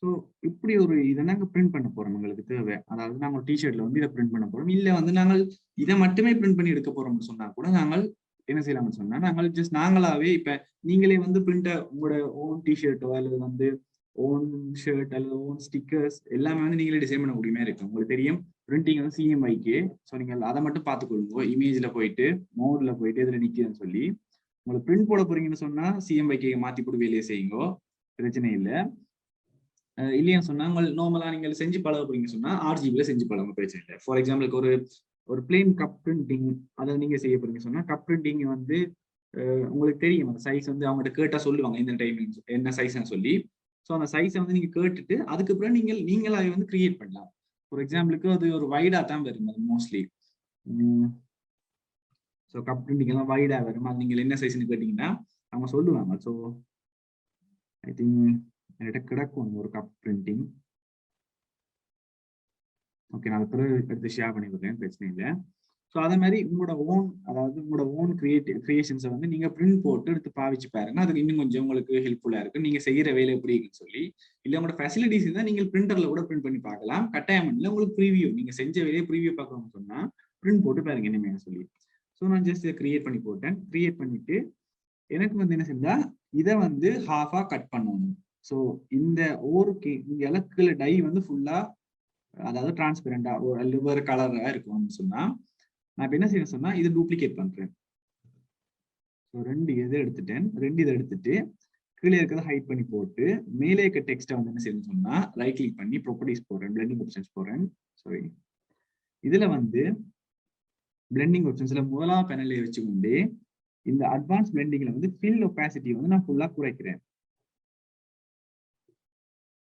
ஸோ இப்படி ஒரு இதை நாங்கள் பிரிண்ட் பண்ண போறோம், உங்களுக்கு தேவை. அதாவது நாங்கள் டிஷர்ட்ல வந்து இதை பிரிண்ட் பண்ண போறோம். இல்லை வந்து நாங்கள் இதை மட்டுமே பிரிண்ட் பண்ணி எடுக்க போறோம்னு சொன்னா கூட நாங்கள் என்ன செய்யலாம்னு சொன்னா நாங்கள் ஜஸ்ட் நாங்களாவே இப்ப நீங்களே வந்து பிரிண்ட உங்களோட ஓன் டிஷர்ட்டோ அல்லது வந்து ஓன் ஷர்ட் அல்லது ஓன் ஸ்டிக்கர்ஸ் எல்லாமே வந்து நீங்களே டிசைன் பண்ண முடியுமே இருக்கு. உங்களுக்கு தெரியும் பிரிண்டிங் வந்து சிஎம்ஐக்கு. ஸோ நீங்கள் அதை மட்டும் பார்த்துக்கொள்ளுங்க. இமேஜ்ல போயிட்டு மோட்ல போயிட்டு இதுல நிற்குதுன்னு சொல்லி உங்களுக்கு பிரிண்ட் போட போறீங்கன்னு சொன்னா சிஎம்ஐக்கு மாத்தி போட்டு வேலையை செய்யுங்க, பிரச்சனை இல்லை. இல்லையா சொன்னா நார்மலா நீங்கள் செஞ்சு பழக போறீங்க சொன்னா ஆர்ஜிபில செஞ்சு பழக, பிரச்சனை இல்லை. ஃபார் எக்ஸாம்பிளுக்கு ஒரு பிளெயின் கப் பிரிண்டிங் அதை நீங்க செய்ய போறீங்க சொன்னா கப் பிரிண்டிங் வந்து உங்களுக்கு தெரியும் அந்த சைஸ் வந்து அவங்ககிட்ட கேட்டா சொல்லுவாங்க இந்த டைமிங் என்ன சைஸ்ன்னு சொல்லி. ஸோ அந்த சைஸை வந்து நீங்க கேட்டுட்டு அதுக்கப்புறம் நீங்களா வந்து கிரியேட் பண்ணலாம். ஃபார் எக்ஸாம்பிளுக்கு அது ஒரு வைடா தான் வரும் அது மோஸ்ட்லி. ஸோ கப் பிரிண்டிங் எல்லாம் வைடா வரும். அது நீங்கள் என்ன சைஸ்ன்னு கேட்டீங்கன்னா அவங்க சொல்லுவாங்க. ஸோ ஐ திங்க் என்கிட்ட கிடக்கும் ஒரு கப் பிரிண்டிங். ஓகே, நான் அதை எடுத்து ஷேர் பண்ணி கொடுக்குறேன், பிரச்சனை இல்லை. ஸோ அதே மாதிரி உங்களோட ஓன், அதாவது உங்களோட ஓன் கிரியேஷன்ஸை வந்து நீங்க பிரிண்ட் போட்டு எடுத்து பாவிச்சு பாருங்க. அதுக்கு இன்னும் கொஞ்சம் உங்களுக்கு ஹெல்ப்ஃபுல்லா இருக்கு. நீங்க செய்யற வேலை எப்படி இருக்குன்னு சொல்லி. இல்லை உங்களோட ஃபெசிலிட்டிஸ் தான் நீங்கள் பிரிண்டர்ல கூட பிரிண்ட் பண்ணி பார்க்கலாம். கட்டாயம் இல்லை, உங்களுக்கு ப்ரீவியூ நீங்க செஞ்ச வேலையை ப்ரீவியூ பார்க்கணும்னு சொன்னா பிரிண்ட் போட்டு பாருங்க இனிமே சொல்லி. ஸோ நான் ஜஸ்ட் இதை கிரியேட் பண்ணி போட்டேன். கிரியேட் பண்ணிட்டு எனக்கு வந்து என்ன செஞ்சா இதை வந்து ஹாஃபா கட் பண்ணணும். ஸோ இந்த இங்க இலக்குல டை வந்து ஃபுல்லா அதாவது டிரான்ஸ்பெரண்டா ஒரு வேறு கலரா இருக்கும்னு சொன்னா நான் இப்ப என்ன செய்யணும் சொன்னா இதை டூப்ளிகேட் பண்றேன். ஸோ 2 இதை எடுத்துட்டேன். 2 இதை எடுத்துட்டு கீழே இருக்கிறத ஹைட் பண்ணி போட்டு மேலே இருக்க டெக்ஸ்ட்டை வந்து என்ன செய்யணும்னு சொன்னா ரைட் கிளிக் பண்ணி ப்ராப்பர்ட்டிஸ் போறேன், பிளெண்டிங் ஆப்ஷன்ஸ் போறேன். சாரி, இதுல வந்து பிளெண்டிங் ஆப்ஷன்ஸ்ல முதலாம் பேனலை வச்சுக்கொண்டு இந்த அட்வான்ஸ் பிளெண்டிங்ல வந்து ஃபில் ஒபாசிட்டி வந்து நான் ஃபுல்லா குறைக்கிறேன்.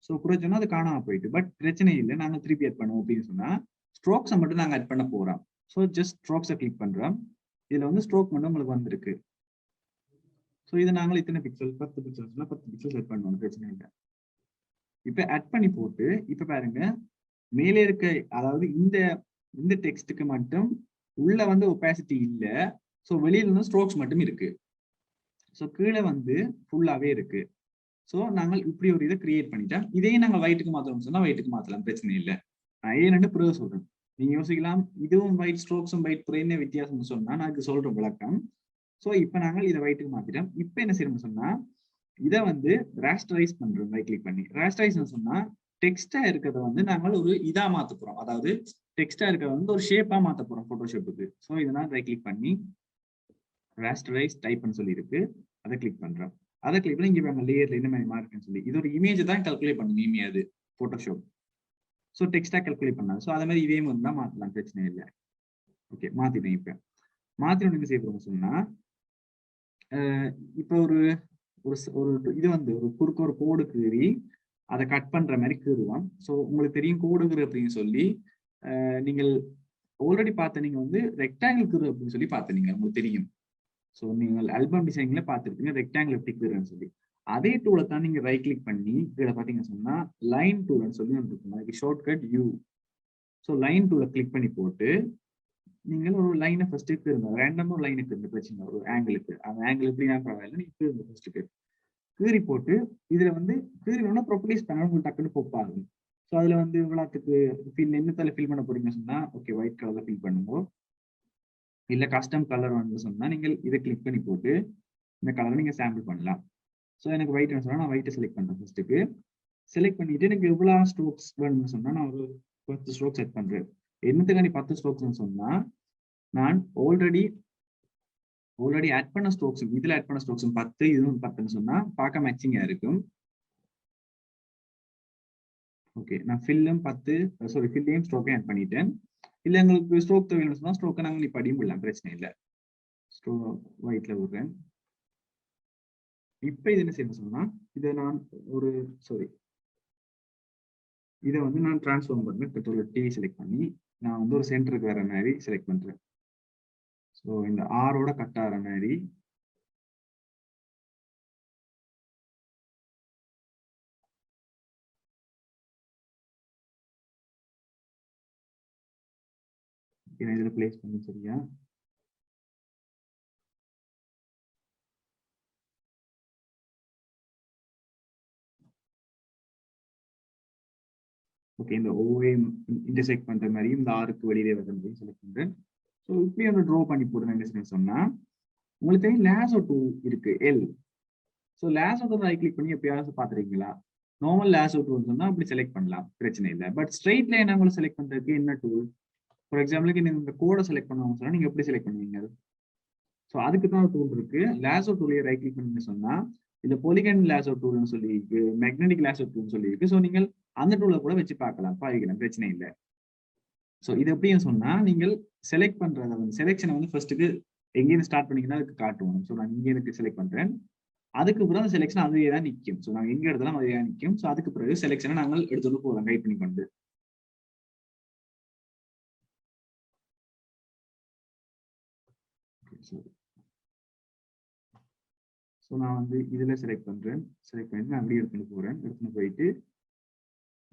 ஸோ குறைச்சோன்னா அது காணாம போயிட்டு, பட் பிரச்சனை இல்லை, நாங்கள் திருப்பி ஆட் பண்ணுவோம் அப்படின்னு சொன்னா ஸ்ட்ரோக்ஸை மட்டும் நாங்கள் ஆட் பண்ண போறோம். ஸோ ஜஸ்ட் ஸ்ட்ரோக்ஸை கிளிக் பண்றோம். இதுல வந்து ஸ்ட்ரோக் மட்டும் உங்களுக்கு வந்திருக்கு. ஸோ இது நாங்கள் இத்தனை பிக்சல் 10 பிக்சல்ஸ்ல 10 பிக்சல் செட் பண்ணுவோம், பிரச்சனை இல்லை. இப்ப ஆட் பண்ணி போட்டு இப்ப பாருங்க மேலே இருக்க, அதாவது இந்த இந்த டெக்ஸ்ட்டுக்கு மட்டும் உள்ள வந்து ஒபாசிட்டி இல்ல. ஸோ வெளியில வந்து ஸ்ட்ரோக்ஸ் மட்டும் இருக்கு. ஸோ கீழே வந்து ஃபுல்லாவே இருக்கு. ஸோ நாங்கள் இப்படி ஒரு இதை கிரியேட் பண்ணிட்டோம். இதையும் நாங்கள் ஒயிட்டுக்கு மாத்தணும் சொன்னா ஒயிட்டுக்கு மாத்தலாம், பிரச்சனை இல்லை. நான் ஏன்னு பிறகு சொல்றேன். நீங்க யோசிக்கலாம் இதுவும் ஒயிட் ஸ்ட்ரோக்ஸும் ஒயிட் பிறகு என்ன வித்தியாசம்னு சொன்னா நான் இது சொல்றேன் விளக்கம். ஸோ இப்ப நாங்கள் இதை ஒயிட்டுக்கு மாத்திட்டோம். இப்ப என்ன செய்யணும்னு சொன்னா இதை வந்து ராஸ்டரைஸ் பண்றோம், ரைட் கிளிக் பண்ணி. ராஸ்டரைஸ் சொன்னா டெக்ஸ்டா இருக்கிறத வந்து நாங்கள் ஒரு இதா மாத்த போறோம், அதாவது டெக்ஸ்டா இருக்கிறத வந்து ஒரு ஷேப்பா மாத்த போறோம் போட்டோஷாப்புக்கு. ஸோ இதெல்லாம் ரைட் கிளிக் பண்ணி ராஸ்டரைஸ் டைப் பண்ண சொல்லி இருக்கு, அதை கிளிக் பண்றோம். அதை கிளிக் பண்ணி இங்க லேயர்ல என்ன மாதிரி மார்க்குன்னு சொல்லி இது ஒரு இமேஜ் தான் கால்குலேட் பண்ணுங்க இமேஜ் போட்டோஷாப். ஸோ டெக்ஸ்டா கால்குலேட் பண்ணாது. ஸோ அதே மாதிரி இதே மாதிரி தான் மாத்தலாம், பிரச்சனை இல்லை. ஓகே மாத்திட்டேன். இப்ப மாத்திரம் என்ன செய்ய போறோம் சொன்னா இப்ப ஒரு ஒரு இது வந்து ஒரு குறுக்க ஒரு கோடு கீறி அதை கட் பண்ற மாதிரி கீறுவோம். ஸோ உங்களுக்கு தெரியும் கோடுகிற அப்படின்னு சொல்லி நீங்கள் ஆல்ரெடி பார்த்த நீங்க வந்து ரெக்டாங்கிள் கீறு அப்படின்னு சொல்லி பார்த்தீங்க, உங்களுக்கு தெரியும். ஸோ நீங்கள் ஆல்பம் டிசைன்ல பார்த்துருப்பீங்க ரெக்டாங்கிள் எப்படி கீறுன்னு சொல்லி. அதே டூலை தான் நீங்க ரைட் கிளிக் பண்ணி இதுல பாத்தீங்கன்னு சொன்னா லைன் டூல்னு சொல்லி ஒன்று இருக்கும், அதுக்கு ஷார்ட்கட் யூ. ஸோ லைன் டூலை கிளிக் பண்ணி போட்டு நீங்கள் ஒரு லைனை ஃபர்ஸ்ட் கீறுங்க, ரேண்டமா ஒரு லைனுக்கு இருந்து பிரச்சனை, ஒரு ஆங்கிளுக்கு, அந்த ஆங்கிள் எப்படி நான் பரவாயில்ல நீங்க கீறுங்க ஃபர்ஸ்ட்டுக்கு. கீறி போட்டு இதுல வந்து கீறினோன்னா ப்ராப்பர்ட்டிஸ் பேனல் உங்களுக்கு டக்குன்னு பாப் ஆகும். ஸோ அதுல வந்து இவ்வளோத்துக்கு ஃபில் என்னத்தால ஃபில் பண்ண போறீங்கன்னு சொன்னா ஓகே ஒயிட் கலர்ல ஃபில் பண்ணுங்க. இல்ல கஸ்டம் கலர் வந்து சொன்னா நீங்கள் இதை கிளிக் பண்ணி போட்டு இந்த கலரை நீங்க சாம்பிள் பண்ணலாம். ஸோ எனக்கு ஒயிட் சொன்னா நான் ஒயிட்டை செலக்ட் பண்றேன். ஃபர்ஸ்ட்டுக்கு செலக்ட் பண்ணிட்டு எனக்கு எவ்வளவு ஸ்ட்ரோக்ஸ் வேணும்னு சொன்னா நான் ஒரு 10 ஸ்ட்ரோக் செட் பண்றேன். என்னத்துக்காண்டி 10 ஸ்ட்ரோக்ஸ்னு சொன்னா நான் ஆல்ரெடி ஆட் பண்ண ஸ்ட்ரோக்ஸ், இதுல ஆட் பண்ண ஸ்ட்ரோக்ஸ் 10 இதுவும் 10ன்னு சொன்னா பார்க்க மேட்சிங்கா இருக்கும். ஓகே நான் ஃபில்லும் 10 சாரி ஃபில்லையும் ஸ்ட்ரோக்கையும் ஆட் பண்ணிட்டேன். இல்ல உங்களுக்கு ஸ்ட்ரோக் வேணும்னு சொன்னா ஸ்ட்ரோக்கை நாங்கள் இப்ப அடியும் விடலாம், பிரச்சனை இல்லை. ஸ்ட்ரோக் ஒயிட்ல விடுறேன். இப்ப இது என்ன செய்யணும் சொன்னா இதை நான் ஒரு இதை வந்து நான் டிரான்ஸ்ஃபார்ம் பண்ணேன், கண்ட்ரோல் டி செலக்ட் பண்ணி நான் வந்து ஒரு சென்டருக்கு வர மாதிரி செலக்ட் பண்றேன். ஸோ இந்த ஆரோட கட் ஆகிற மாதிரி இதுல பிளேஸ் பண்ணி சரியா. ஓகே இந்த ஓஏ இன்டர்செக்ட் பண்ற மாதிரி இந்த ஆருக்கு வெளியே வர மாதிரி செலக்ட் பண்றேன். ஸோ இப்படி வந்து ட்ரா பண்ணி போடுறேன். என்ன சொன்னா உங்களுக்கு தெரியும் லேசோ டூல் இருக்கு L. So lasso tool right click பண்ணி எப்பயாவது பாத்துருக்கீங்களா? நார்மல் லேசோ டூல் சொன்னா அப்படி செலக்ட் பண்ணலாம், பிரச்சனை இல்லை. பட் ஸ்ட்ரெயிட் லைன் உங்களுக்கு செலக்ட் பண்றதுக்கு என்ன டூல்? ஃபார் எக்ஸாம்பிளுக்கு நீங்க இந்த கோடை செலக்ட் பண்ணுவாங்க சொன்னா நீங்க எப்படி செலக்ட் பண்ணுவீங்க? ஸோ அதுக்கு தான் ஒரு டூல் இருக்கு. லேசோ டூலையே ரைட் கிளிக் பண்ணி சொன்னா இந்த பொலிகன் லேசோ டூல்னு சொல்லி இருக்கு, மேக்னெட்டிக் லேசோ டூல்னு சொல்லி இருக்கு. ஸோ நீங்கள் அந்த டூலை கூட வச்சு பார்க்கலாம், பாவிக்கலாம், பிரச்சனை இல்லை. ஸோ இது எப்படின்னு சொன்னா நீங்கள் செலக்ட் பண்றத வந்து செலெக்ஷனை வந்து ஃபர்ஸ்ட்டுக்கு எங்கேயிருந்து ஸ்டார்ட் பண்ணிங்கன்னா அதுக்கு காட்டுவோம். ஸோ நான் இங்கே எனக்கு செலக்ட் பண்றேன், அதுக்கு பிறகு அந்த செலெக்ஷன் அதுவே தான் நிற்கும். ஸோ நாங்கள் எங்க எடுத்தாலும் அதுவே தான் நிற்கும். ஸோ அதுக்கு பிறகு செலெக்ஷனை நாங்கள் எடுத்துட்டு போகிறோம் ரைட் பண்ணி கொண்டு. ஸோ நான் வந்து இதுல செலக்ட் பண்றேன், செலக்ட் பண்ணிட்டு நான் அப்படியே எடுத்துட்டு போறேன். எடுத்துட்டு போயிட்டு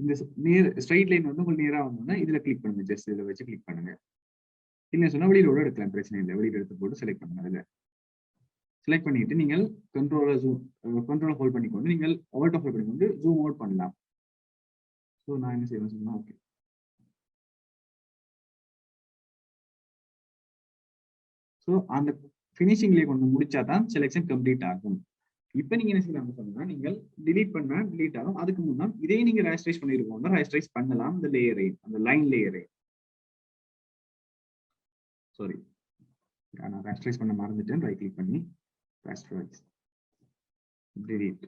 இந்த நேர் ஸ்ட்ரைட் லைன் வந்து உங்களுக்கு நேராக வந்தோம்னா இதுல கிளிக் பண்ணுங்க, ஜஸ்ட் இதில் வச்சு கிளிக் பண்ணுங்க. இல்லை சொன்னா வெளியிலோட எடுக்கலாம், பிரச்சனை இல்லை. வெளியில எடுத்து போட்டு செலக்ட் பண்ணுங்க. அதுல செலக்ட் பண்ணிட்டு நீங்கள் கண்ட்ரோலை ஹோல்ட் பண்ணிக்கொண்டு நீங்கள் ஆல்ட் ஹோல்ட் பண்ணிக்கொண்டு ஜூம் அவுட் பண்ணலாம். ஸோ நான் என்ன செய்யணும் சொன்னா ஓகே. ஸோ அந்த ஃபினிஷிங்லேயே கொண்டு முடிச்சா தான் செலெக்ஷன் கம்ப்ளீட் ஆகும். இப்போ நீங்க என்ன செய்யலாம் சொன்னா நீங்கள் டிலீட் பண்ணா டிலீட் ஆகும். அதுக்கு முன்னா இதே நீங்க ரேஸ்டரைஸ் பண்ணிருக்கோம்னா ரேஸ்டரைஸ் பண்ணலாம். இந்த லேயரை, அந்த லைன் லேயரை, சாரி நான் ரேஸ்டரைஸ் பண்ண மறந்துட்டேன். ரைட் கிளிக் பண்ணி ரேஸ்டரைஸ் டிலீட்.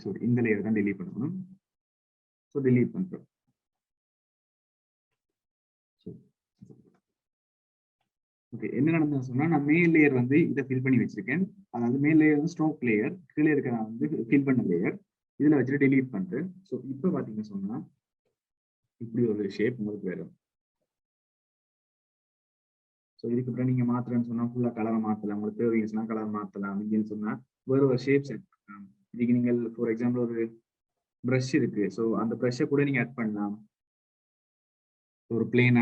சாரி இந்த லேயர் தான் டிலீட் பண்ணணும். ஸோ டிலீட் பண்றோம். ஓகே. என்ன நடந்ததுன்னு சொன்னா, நான் மேல் லேயர் வந்து இத ஃபில் பண்ணி வச்சிருக்கேன். அதாவது மேல் லேயர் வந்து ஸ்ட்ரோக் லேயர். கீழ இருக்க நான் வந்து ஃபில் பண்ண லேயர். இதுல வச்சுட்டு டெலீட் பண்றேன். ஸோ இப்ப பார்த்தீங்கன்னு சொன்னா, இப்படி ஒரு ஷேப் உங்களுக்கு வரும். ஸோ இதுக்கப்புறம் நீங்க மாத்துறேன்னு சொன்னா, ஃபுல்லா கலர மாத்தலாம். உங்களுக்கு தேவைன்னு சொன்னா கலர் மாத்தலாம். இல்லைன்னு சொன்னா, வேற ஒரு ஷேப் செட் பண்ணலாம். இதுக்கு நீங்கள் ஃபார் எக்ஸாம்பிள் ஒரு பிரஷ் இருக்கு. ஸோ அந்த பிரஷ்ஷ கூட நீங்க ஆட் பண்ணலாம். ஒரு பிளெயினா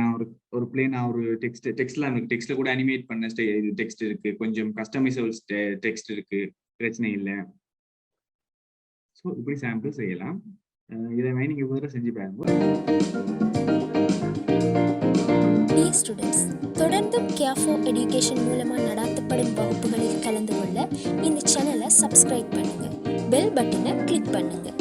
ஒரு பிளெயினா ஒரு டெக்ஸ்ட்லாம் இருக்கு. டெக்ஸ்ட்ல கூட அனிமேட் பண்ண டெக்ஸ்ட் இருக்கு. கொஞ்சம் கஸ்டமைசபிள் டெக்ஸ்ட் இருக்கு. பிரச்சனை இல்ல. ஸோ இப்படி சாம்பிள் செய்யலாம். இதை மாதிரி நீங்க வேற செஞ்சு பாருங்க. டியர் ஸ்டூடெண்ட்ஸ், தொடர்ந்தும் கேஃபோ எஜுகேஷன் மூலமாக நடாத்தப்படும் வகுப்புகளில் கலந்து கொள்ள இந்த சேனலை சப்ஸ்கிரைப் பண்ணுங்கள், பெல் பட்டனை கிளிக் பண்ணுங்கள்.